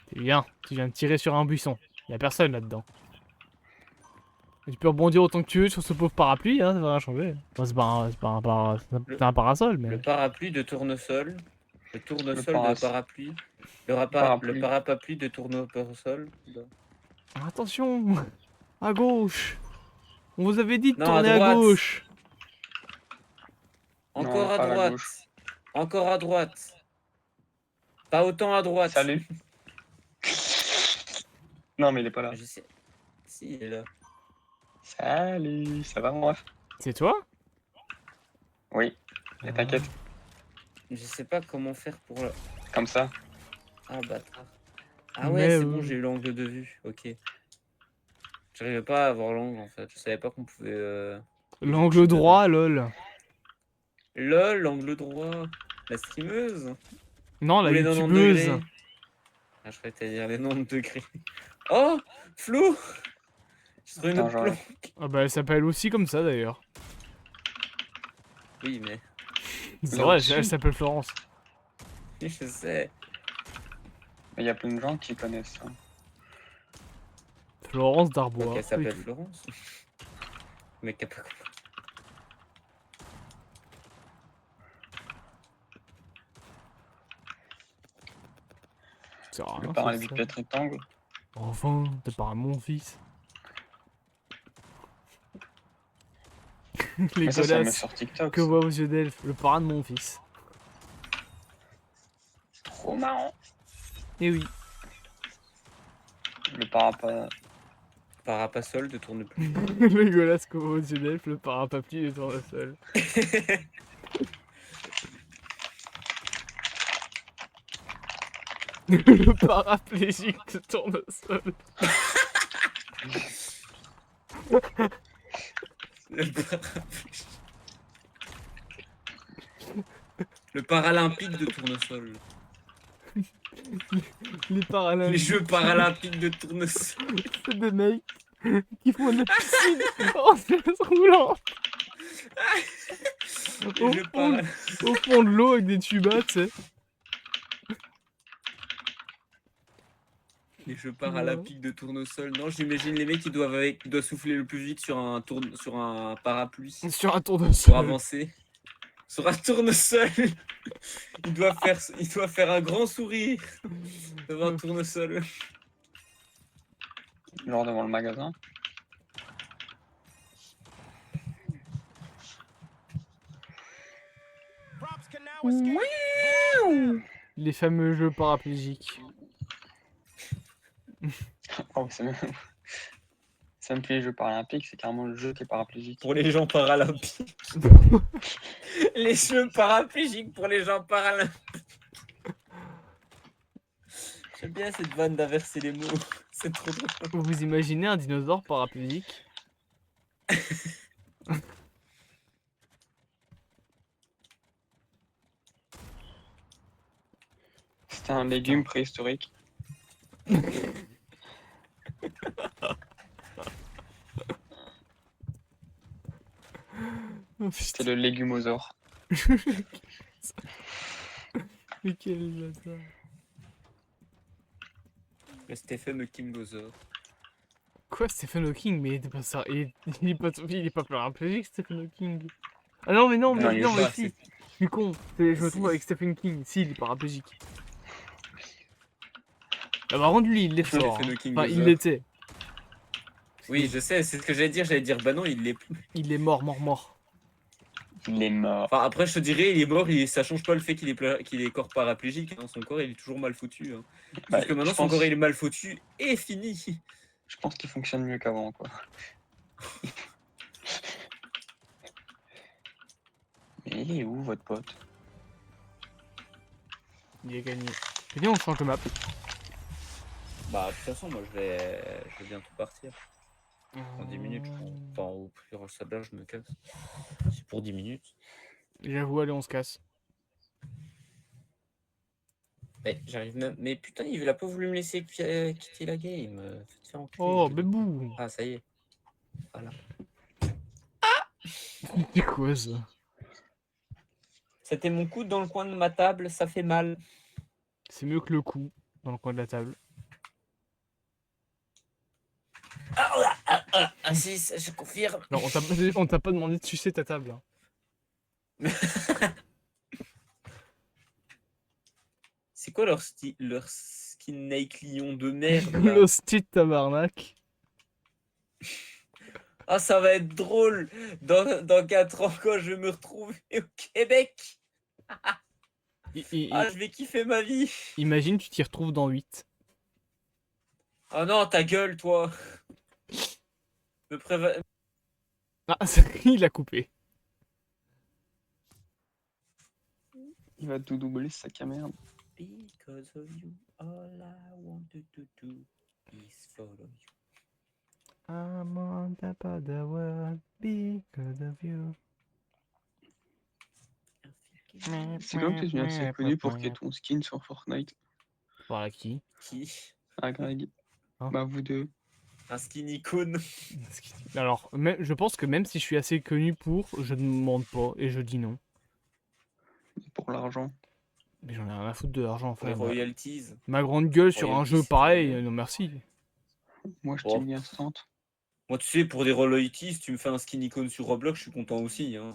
C'est bien, tu viens de tirer sur un buisson. Y'a personne là-dedans. Et tu peux rebondir autant que tu veux sur ce pauvre parapluie, hein, ça va rien changer. Enfin, c'est un parasol, mais... Le parapluie de tournesol. Le tournesol de paras- parapluie. Parapluie. Le parapluie de tournesol. Attention. À gauche. On vous avait dit de Non, tourner à à droite. gauche. Encore Non, à pas la droite. gauche. Encore à droite. Pas autant à droite. Salut. Non, mais il est pas là. Je sais. Si, il est là. Salut, ça va, moi? C'est toi? Oui, et t'inquiète, Je sais pas comment faire pour la... comme ça. Ah, bâtard. Ah ouais, Mais, c'est bon, j'ai eu l'angle de vue. Ok. J'arrivais pas à avoir l'angle, en fait. Je savais pas qu'on pouvait... L'angle droit, lol. LOL, l'angle droit. La streameuse. Non, la Ou les 90 youtubeuse. degrés. Ah, je croyais que t'allais dire les 90 degrés. Oh, flou. J'ai trouvé une Attends, autre j'enlève. planque. Ah bah, elle s'appelle aussi comme ça, d'ailleurs. Oui, mais... C'est Là vrai, au-dessus. elle s'appelle Florence. Je sais. Mais il y a plein de gens qui connaissent ça. Florence Donc, Darbois. elle s'appelle Oui. Florence. Le mec qui a pas compris. Ça sert à Le rien, parallèle ça. du rectangle. Enfin, t'es pas mon fils. Les Mais ça me met godasses sur TikTok. que ça. voient aux yeux d'elfe, le parrain de mon fils. Trop marrant. Eh oui. Le parapluie. Parapasol de tourne plus. Les godasses que voient aux yeux d'elfe, le parapluie de tournesol. Le paraplégique de tournesol. Le parapluie. Le paralympique de tournesol. Les Les paralympiques, Jeux paralympiques de tournesol. c'est des mecs qui font de la piscine en chaise roulante. Les Jeux para- Au fond de l'eau avec des tubas, tu sais. Les Jeux paralympiques de tournesol. Non, j'imagine les mecs qui doivent souffler le plus vite sur un parapluie Sur un pour tournesol. avancer. Sur un tournesol. Il doit faire un grand sourire devant un tournesol. Genre devant le magasin. Props can now escape. Les fameux jeux paraplégiques. Oh, c'est même... Ça me fait les Jeux paralympiques, c'est carrément le jeu qui est paraplégique. Pour les gens paralympiques. Les Jeux paraplégiques pour les gens paralympiques. J'aime bien cette vanne d'inverser les mots. C'est trop drôle. Vous imaginez un dinosaure paraplégique? C'était un légume préhistorique. Oh, C'était le légumosaure. Mais quel bâtard. Le Stephen Kingosaur. Quoi, Stephen Hawking? Mais il était pas ça. Il est pas paraplégique, Stephen Hawking. Ah non, mais non, mais Non, il est non, mais pas, si. c'est- Je suis con. Je me Si. trompe avec Stephen King. Si, il est paraplégique. Ah, par contre, lui, il l'est fort. Stephen Hein. Hawking Enfin, il Gozer. l'était. Oui, je sais, c'est ce que j'allais dire, bah non, il l'est plus. Il est mort. Il est mort. Enfin, après, je te dirais, il est mort, ça change pas le fait qu'il est corps paraplégique, hein. Son corps, il est toujours mal foutu. Hein. Bah, Sauf que maintenant, je son pense- corps, il est mal foutu et fini. Je pense qu'il fonctionne mieux qu'avant, quoi. Mais il est où, votre pote? Il a gagné. Viens, on change de map. Bah, de toute façon, moi, je vais bientôt partir. En 10 minutes, je crois. Enfin, au plus ça là, je me casse. C'est pour 10 minutes. J'avoue, allez, on se casse. Mais j'arrive même. Mais putain, il a pas voulu me laisser quitter la game. Faites faire enculer, Oh, je- bébou. Ah, ça y est. Voilà. C'est quoi ça? C'était mon coude dans le coin de ma table, ça fait mal. C'est mieux que le coup dans le coin de la table. Ah si, ça, je confirme. Non, on t'a pas demandé de sucer ta table. Hein. C'est quoi leur skin Nike Lion de merde là L'hostie de tabarnak. Ah, ça va être drôle dans 4 ans quand je vais me retrouver au Québec. Ah, je vais kiffer ma vie. Imagine, tu t'y retrouves dans 8. Oh non, ta gueule, toi. Me préva... Ah, il a coupé. Il va tout doubler ce sac à merde. Because of you, all I wanted to do is follow you. I'm on top of the world because of you. C'est comme que tu viens assez connu pour qu'il y ait ton skin sur Fortnite. Par qui? Qui? Ah, Greg. Hein? Bah, vous deux. Un skin icône. Alors, je pense que même si je suis assez connu pour, je ne demande pas et je dis non. Pour l'argent. Mais j'en ai rien à foutre de l'argent. Pour les Enfin, royalties. ma grande gueule sur un Royalties, jeu c'est pareil, bien. non merci. Moi, je Oh. t'ai mis instant. Moi, tu sais, pour des royalties, si tu me fais un skin icône sur Roblox, je suis content aussi. Hein.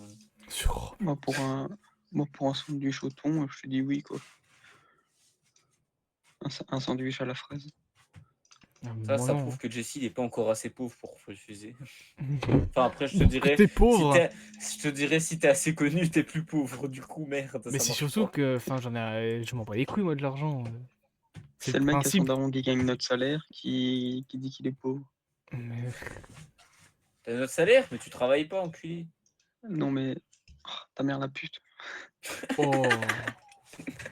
Moi, pour un sandwich au thon, je te dis oui, quoi. Un sandwich à la fraise. Ça non. prouve que Jesse il est pas encore assez pauvre pour refuser. Enfin, après, je te dirais. T'es pauvre. Je te dirais, si t'es assez connu, t'es plus pauvre. Du coup, merde. Mais ça c'est marche surtout pas. que, enfin, je m'en bats les couilles moi de l'argent. C'est le mec à son daron qui gagne notre salaire qui dit qu'il est pauvre. Mais... T'as notre salaire, mais tu travailles pas, enculé. Non, mais. Oh, ta mère la pute. Oh.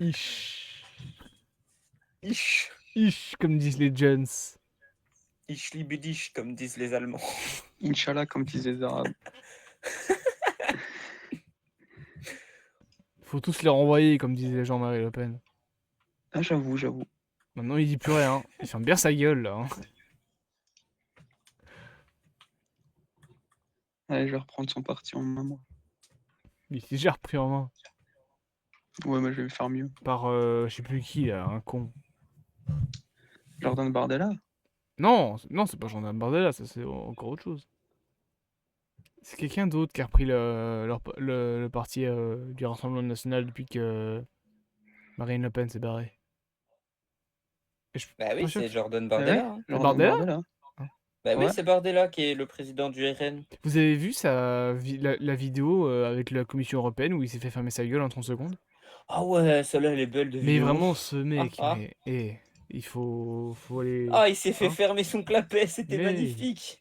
Ish. Ich. Ish, comme disent les Jones. Ich liebe dich, comme disent les Allemands. Inch'Allah, comme disent les Arabes. Faut tous les renvoyer, comme disait Jean-Marie Le Pen. Ah, j'avoue. Maintenant, il dit plus rien. Il ferme bien sa gueule, là. Hein. Allez, je vais reprendre son parti en main, moi. Il s'est déjà repris en main. Ouais, mais je vais le faire mieux. Par, je sais plus qui, là, un con. Jordan Bardella? Non, c'est pas Jean-Marie Bardella, ça c'est encore autre chose. C'est quelqu'un d'autre qui a repris le parti du Rassemblement National depuis que Marine Le Pen s'est barrée. Bah oui, c'est Jordan Ah ouais, Bardella. Hein. Jordan Bardella Bardella. Bah oui, Ouais. c'est Bardella qui est le président du RN. Vous avez vu la vidéo avec la Commission Européenne où il s'est fait fermer sa gueule en 30 secondes? Ah ouais, celle-là, elle est belle de Mais vidéo. vraiment, ce mec, Ah. mais, il faut aller... Ah, il s'est fait Hein fermer son clapet, c'était Mais- magnifique.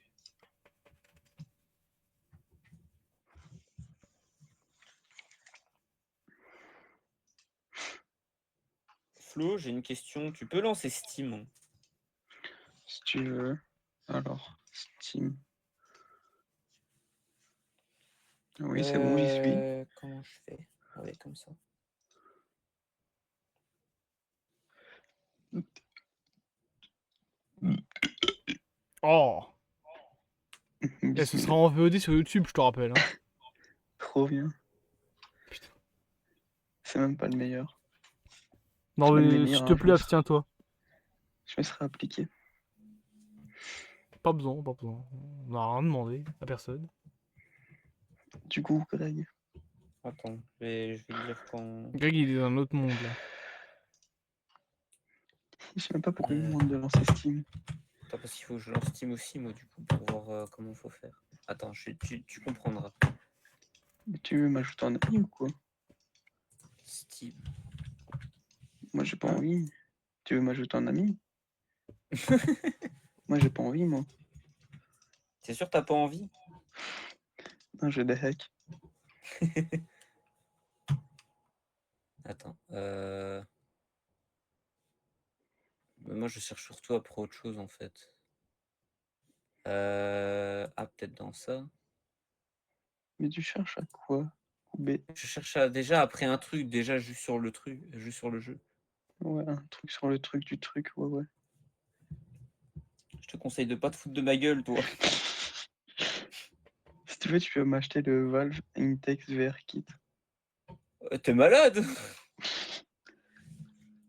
Flo, j'ai une question. Tu peux lancer Steam? Si tu veux. Alors, Steam. Oui, c'est bon, j'y suis. Comment je fais? Ouais, comme ça. Oh! Et ce sera en VOD sur YouTube, je te rappelle. Hein. Trop bien. Putain. C'est même pas le meilleur. Non, Semaine mais délire, s'il te hein, plaît, abstiens-toi. je me serais appliqué. Pas besoin, pas besoin. On n'a rien demandé à personne. Du coup, Greg, Attends, je vais te dire quand. Greg, il est dans un autre monde, là. je sais même pas pourquoi il me Euh, demande de lancer Steam. Attends, parce qu'il faut que je lance Steam aussi, moi, du coup, pour voir comment il faut faire. Attends, tu comprendras. Mais tu veux m'ajouter en ami ou quoi? Steam. Moi, j'ai pas Hein? envie. Tu veux m'ajouter en ami? Moi, j'ai pas envie, moi. T'es sûr que t'as pas envie? Non, j'ai des hacks. Attends. Moi, je cherche surtout après autre chose, en fait. Ah, peut-être dans ça. Mais tu cherches à quoi? B. Je cherche déjà après un truc, déjà juste sur le truc, juste sur le jeu. Ouais, un truc sur le truc du truc, ouais, ouais. Je te conseille de pas te foutre de ma gueule, toi. Si tu veux, tu peux m'acheter le Valve Intex VR Kit. T'es malade?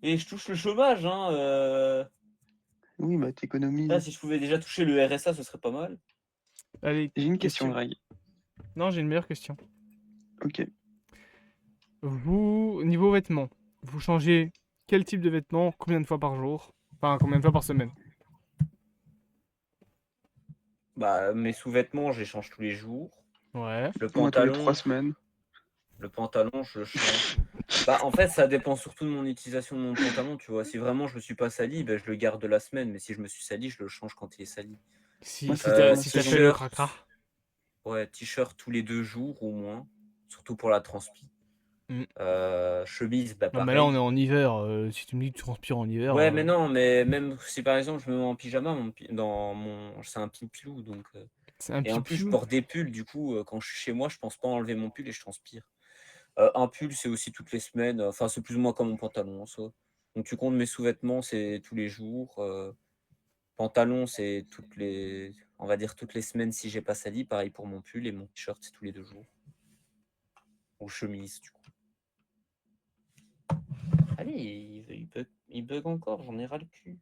Et je touche le chômage, hein. Oui, bah t'économises. Là, si je pouvais déjà toucher le RSA, ce serait pas mal. Allez, J'ai une question, Greg. Non, j'ai une meilleure question. Ok. Vous, niveau vêtements, vous changez quel type de vêtements, combien de fois par jour? Enfin, combien de fois par semaine? Bah, mes sous-vêtements, je les change tous les jours. Ouais. Le Moi, tous les pantalon, 3 semaines. je le change. Bah, en fait, ça dépend surtout de mon utilisation de mon pantalon, tu vois. Si vraiment je me suis pas sali, bah, je le garde la semaine. Mais si je me suis sali, je le change quand il est sali. Si, Moi, si ça t'as dépend de la si t'as saison. fait le T-shirt, cracra. ouais, t-shirt tous les 2 jours au moins. Surtout pour la transpi. Mm. Chemise, bah Non, mais là, on est pareil. en hiver. Si tu me dis que tu transpires en hiver. Ouais, mais non, mais même si par exemple je me mets en pyjama, c'est un pilou, donc. C'est un Et en plus, je pipiou. porte des pulls, du coup, quand je suis chez moi, je pense pas enlever mon pull et je transpire. Un pull, c'est aussi toutes les semaines, enfin, c'est plus ou moins comme mon pantalon en soi. Donc, tu comptes mes sous-vêtements, c'est tous les jours. Pantalon, c'est on va dire toutes les semaines si j'ai pas sali. Pareil pour mon pull et mon t-shirt, c'est tous les 2 jours. Ou chemise, du coup. Allez, il bug encore, j'en ai ras le cul.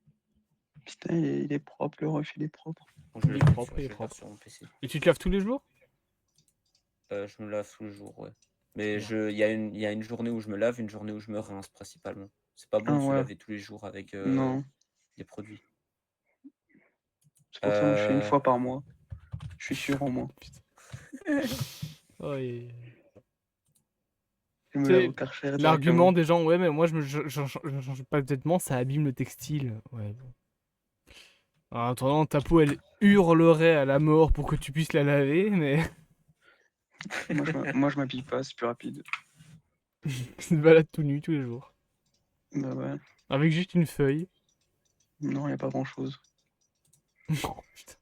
Putain, il est propre, le ref, il est propre. Bon, je Il vais est le faire propre, sur- il je est vais le faire propre. sur mon PC. Et tu te laves tous les jours? Je me lave tous les jours, ouais. Mais Bien. il y a une journée où je me lave, une journée où je me rince principalement. C'est pas Ah bon de se ouais, laver tous les jours avec non. des produits. C'est pour ça que je fais une Euh, fois par mois. Je suis sûr en moi. Oh, Je me tu lave sais, au Karcher l'argument directement. des gens, ouais, mais moi, je change pas de vêtements, ça abîme le textile. Ouais, bon. En attendant, ta peau, elle hurlerait à la mort pour que tu puisses la laver, mais Moi, je m'habille pas, c'est plus rapide. tu te balades tout nu tous les jours. Bah ouais. Avec juste une feuille. Non, y a pas grand chose. Oh, putain.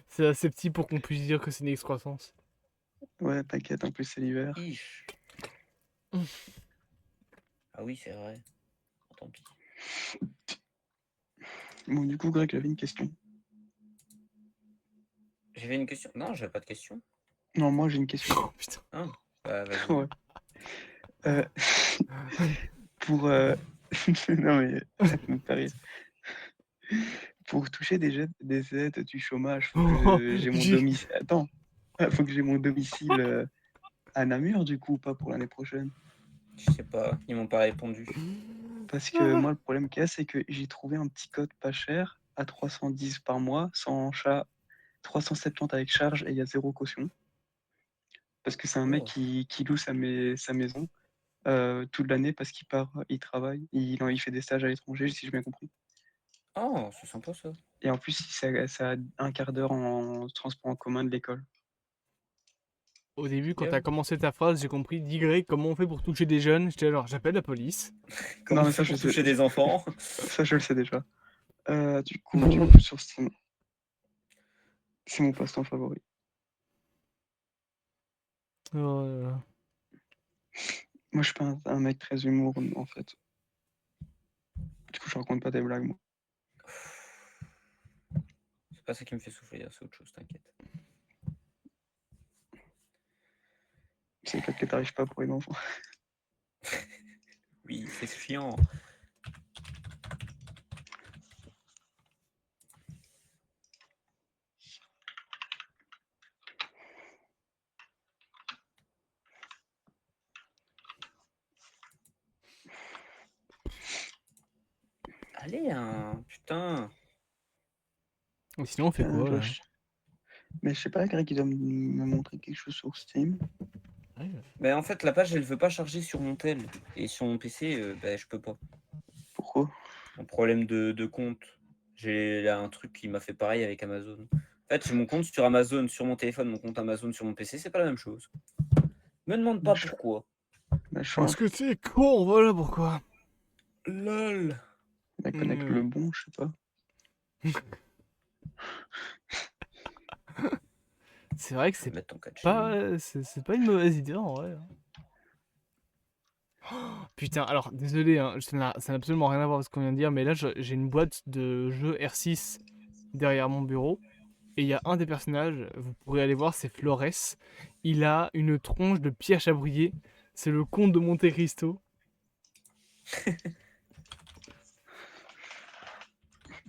C'est assez petit pour qu'on puisse dire que c'est une excroissance. Ouais, t'inquiète, en plus c'est l'hiver. Ish. Ah oui, c'est vrai. Tant pis. Bon, du coup, Greg, j'avais une question. J'avais une question. Non, j'avais pas de question. Non, moi j'ai une question. Oh, putain. Ah, bah vas-y. Ouais. Euh, pour. Non, mais arrête de me faire rire. Pour toucher des aides du chômage, faut que j'ai mon domicile. Attends, faut que j'ai mon domicile à Namur, du coup, ou pas pour l'année prochaine. Je sais pas, ils m'ont pas répondu. Parce que moi, le problème qu'il y a, c'est que j'ai trouvé un petit code pas cher à 310 par mois, sans chat, 370 avec charge et il y a 0 caution. Parce que c'est un mec Oh. qui loue sa maison toute l'année parce qu'il part, il travaille, il fait des stages à l'étranger, si j'ai bien compris. Oh, c'est sympa ça. Et en plus, ça a un quart d'heure en transport en commun de l'école. Au début, quand Bien. t'as commencé ta phrase, j'ai compris Y, comment on fait pour toucher des jeunes? J'étais genre, j'appelle la police. Comment Non, on mais fait ça, je pour sais. toucher des enfants? Ça, je le sais déjà. Du coup, sur Steam, c'est mon passe-temps favori. Oh là là. Moi, je suis pas un mec très humour, en fait. Du coup, je raconte pas des blagues, moi. C'est pas ça qui me fait souffler, c'est autre chose, t'inquiète. C'est le fait que t'arrives pas pour les enfants. Oui, c'est chiant. Allez, putain. Et sinon, on fait quoi là Mais je sais pas, Greg, il doit me montrer quelque chose sur Steam. Ouais, Mais en fait, la page, elle veut pas charger sur mon tel. Et sur mon PC, je peux pas. Pourquoi? Un problème de compte. J'ai là un truc qui m'a fait pareil avec Amazon. En fait, j'ai mon compte sur Amazon sur mon téléphone, mon compte Amazon sur mon PC, c'est pas la même chose. Me demande pas pourquoi. Parce que tu es con, voilà pourquoi. LOL. Mais connecte le bon, je sais pas. C'est vrai que Je vais mettre ton 4G. c'est pas une mauvaise idée en vrai. Oh, putain, alors désolé, hein, ça n'a absolument rien à voir avec ce qu'on vient de dire, mais là j'ai une boîte de jeux R6 derrière mon bureau. Et il y a un des personnages, vous pourrez aller voir, c'est Flores. Il a une tronche de Pierre Chabrier. C'est le comte de Monte Cristo.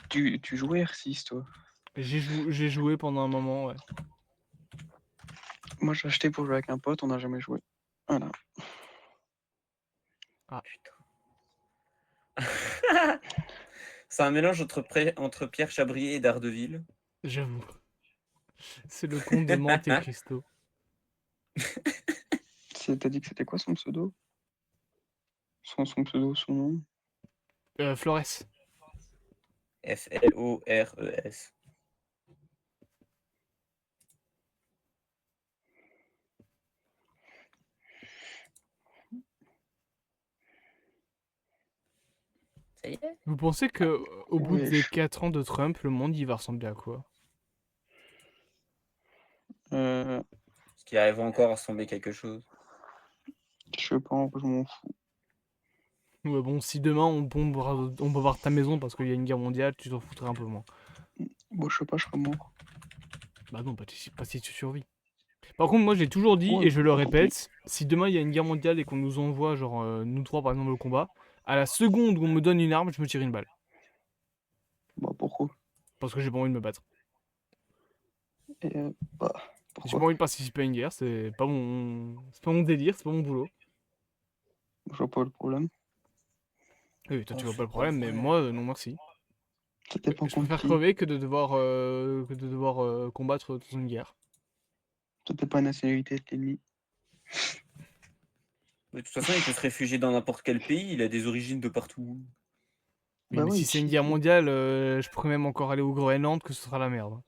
Tu jouais R6, toi? J'ai joué pendant un moment, ouais. Moi, j'ai acheté pour jouer avec un pote, on n'a jamais joué. Voilà. Ah. Putain. C'est un mélange entre Pierre Chabrier et Daredevil. J'avoue. C'est le comte de Monte Cristo. T'as dit que c'était quoi son pseudo? Son pseudo, son nom? Flores. Flores. Ça y est. Vous pensez que au bout des Wesh. 4 ans de Trump, le monde il va ressembler à quoi? Est-ce qu'il arrive encore à ressembler quelque chose? Je sais pas, je m'en fous. Ouais, bon, si demain on bombarde ta maison parce qu'il y a une guerre mondiale, tu t'en foutrais un peu moins. Bon, je sais pas, je serai mort. Bah non, pas si tu survis. Par contre, moi, je l'ai toujours dit Ouais, et je le tant pis. répète, si demain il y a une guerre mondiale et qu'on nous envoie, genre, nous trois par exemple au combat, à la seconde où on me donne une arme, je me tire une balle. Bah, pourquoi? Parce que j'ai pas envie de me battre. Et, bah, J'ai pas pourquoi? envie de participer à une guerre, c'est pas mon délire, c'est pas mon boulot. Je vois pas le problème. Oui, toi Oh, tu vois c'est pas le pas problème, mais vrai. moi, non merci. Ça dépend Je contre préfère qui. crever que de devoir combattre dans une guerre. Ça dépend de la nationalité de l'ennemi. Mais de toute façon, il peut se réfugier dans n'importe quel pays, il a des origines de partout. Oui, Bah mais ouais, si c'est une ici. guerre mondiale, je pourrais même encore aller au Groenland que ce sera la merde.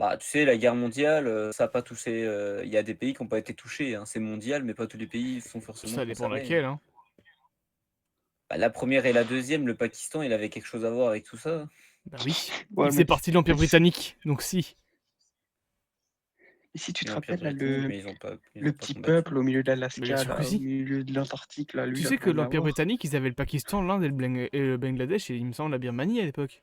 Bah, tu sais, la guerre mondiale, ça a pas touché. Il y a des pays qui n'ont pas été touchés, hein. C'est mondial, mais pas tous les pays sont forcément Ça dépend concernés, hein. laquelle, hein. Bah, la première et la deuxième, le Pakistan, il avait quelque chose à voir avec tout ça. Bah oui, Ouais, il faisait partie de l'Empire britannique, donc si. ici, tu te L'Empire rappelles, là, britannique, mais ils le ont pas petit combattu. peuple au milieu de Mais bien l'Alaska, sûr que là, au si. milieu de l'Antarctique, là, lui, Tu il a sais plus que rien à l'Empire voir. britannique, ils avaient le Pakistan, l'Inde et le Bangladesh, et il me semble la Birmanie à l'époque.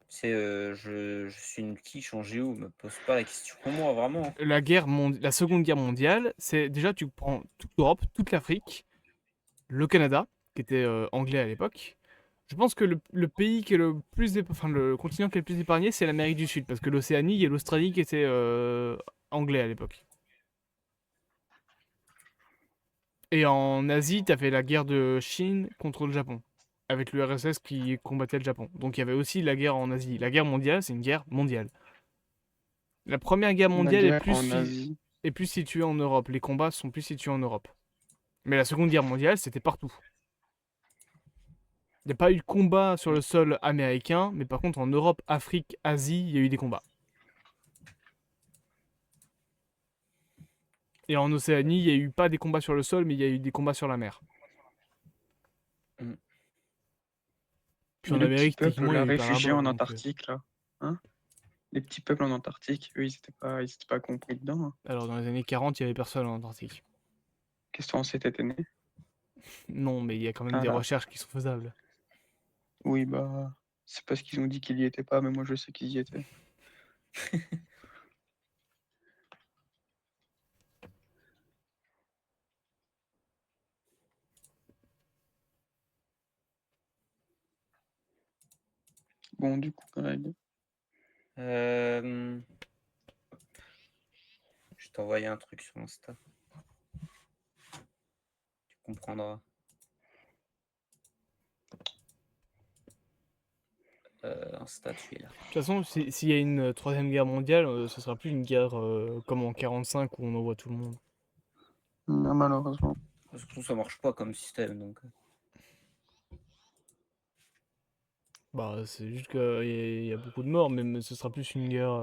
C'est, je suis une quiche en géo, me pose pas la question pour moi, vraiment. La Seconde Guerre mondiale, c'est déjà tu prends toute l'Europe, toute l'Afrique, le Canada, qui était anglais à l'époque. Je pense que le pays qui est le plus, enfin le continent qui est le plus épargné, c'est l'Amérique du Sud, parce que l'Océanie, il y a l'Australie qui était anglais à l'époque. Et en Asie, t'avais la guerre de Chine contre le Japon, avec l'URSS qui combattait le Japon. Donc il y avait aussi la guerre en Asie. La guerre mondiale, c'est une guerre mondiale. La première guerre La mondiale guerre en Asie. est plus située en Europe. Les combats sont plus situés en Europe. Mais la seconde guerre mondiale, c'était partout. Il n'y a pas eu de combat sur le sol américain, mais par contre en Europe, Afrique, Asie, il y a eu des combats. Et en Océanie, il n'y a eu pas des combats sur le sol, mais il y a eu des combats sur la mer. Mm. Puis Et en le petit Amérique, peuple, techniquement, il y là, a eu Pearl réfugié Harbor. en Donc, Antarctique, là. Hein? Les petits peuples en Antarctique, eux, ils étaient pas compris dedans. Hein. alors dans les années 40, il n'y avait personne en Antarctique. Qu'est-ce que t'en sais, t'étais né? Non, mais il y a quand même Ah des là. recherches qui sont faisables. Oui, bah, c'est parce qu'ils ont dit qu'ils y étaient pas, mais moi, je sais qu'ils y étaient. bon, du coup, Greg. Je t'ai envoyé un truc sur Insta. Tu comprendras. Insta, tu es là. De toute façon, s'il y a une troisième guerre mondiale, ce sera plus une guerre comme en 45 où on envoie tout le monde. Non, malheureusement. Surtout, ça marche pas comme système, donc. Bah, c'est juste qu'il y a beaucoup de morts, mais ce sera plus une guerre.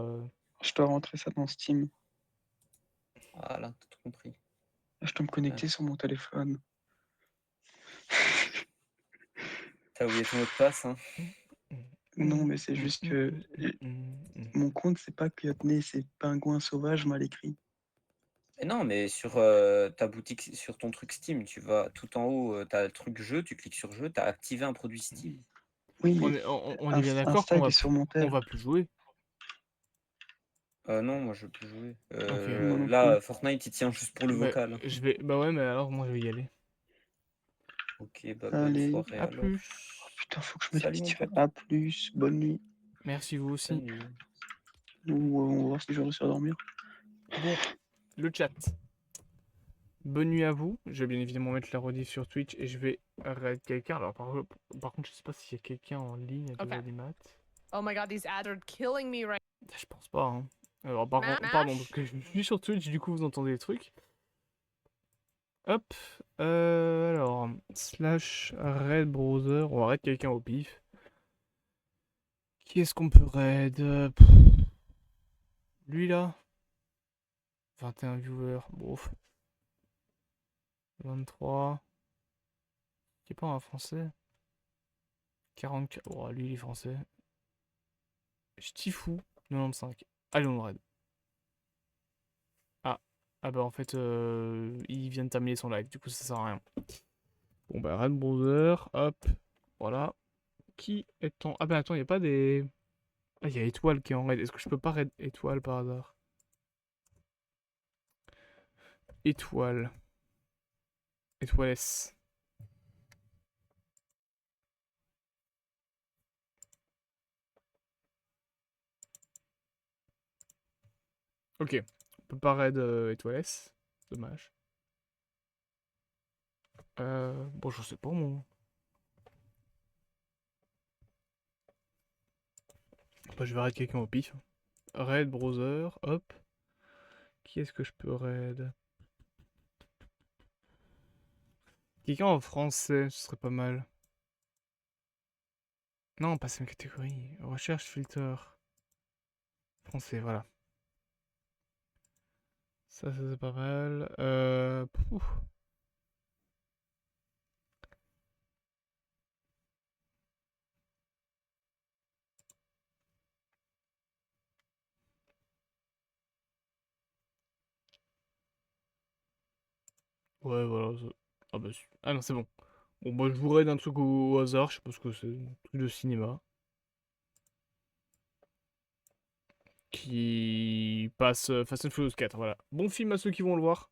Je dois rentrer ça dans Steam. Voilà, t'as tout compris. Je dois me connecter sur mon téléphone. T'as oublié ton mot de passe, hein. Non, mais c'est juste que mon compte, c'est pas Kuyatné, c'est Pingouin Sauvage mal écrit. Et non, mais sur ta boutique, sur ton truc Steam, tu vas tout en haut, t'as le truc jeu, tu cliques sur jeu, t'as activé un produit Steam. Oui, On mais est bien d'accord Insta, qu'on il est sur mon tel. va plus jouer. Non, moi je veux plus jouer. Moi non Là, plus. Fortnite, il tient juste pour le Bah, vocal. Bah ouais, mais alors moi je vais y aller. Ok, bah bonne Allez. soirée À alors. plus. Oh, putain, faut que je mette Salut, le mon petit pote. A plus, bonne nuit. Merci vous aussi. Salut. Ou on va voir si je réussis à dormir. Bon, le chat. Bonne nuit à vous. Je vais bien évidemment mettre la rediff sur Twitch et je vais raid quelqu'un. Alors par contre, je sais pas s'il y a quelqu'un en ligne à Okay. des maths. Oh my god, these ads are killing me right Je pense pas. Hein. Alors pardon, parce que je suis sur Twitch, du coup vous entendez des trucs. Hop. Alors, slash raid browser. On va raid quelqu'un au pif. Qui est-ce qu'on peut raid? Lui là. 21 viewers. Bof. 23. Qui est pas un français. 44. Oh, lui il est français. Stifou. 95. Allez, on le raid. Ah bah en fait, il vient de terminer son live. Du coup, ça sert à rien. Bon bah, raid browser. Hop. Voilà. Qui est en... Ah bah attends, il n'y a pas des... Ah, il y a Étoile qui est en raid. Est-ce que je peux pas raid Étoile par hasard? Étoile. Étoile S. Ok. On peut pas raid Étoile S. Dommage. Bon, je sais pas moi. Bah, je vais raid quelqu'un au pif. Raid browser. Hop. Qui est-ce que je peux raid? Quelqu'un en français, ce serait pas mal. Non, pas une catégorie. Recherche, filter. Français, voilà. Ça c'est pas mal. Pouf. Ouais, voilà. Ah bah, ah non, c'est bon. Bon, bah, je vous raid un truc au hasard, je sais pas ce que c'est. Un truc de cinéma. Qui passe Fast and Furious 4, voilà. Bon film à ceux qui vont le voir.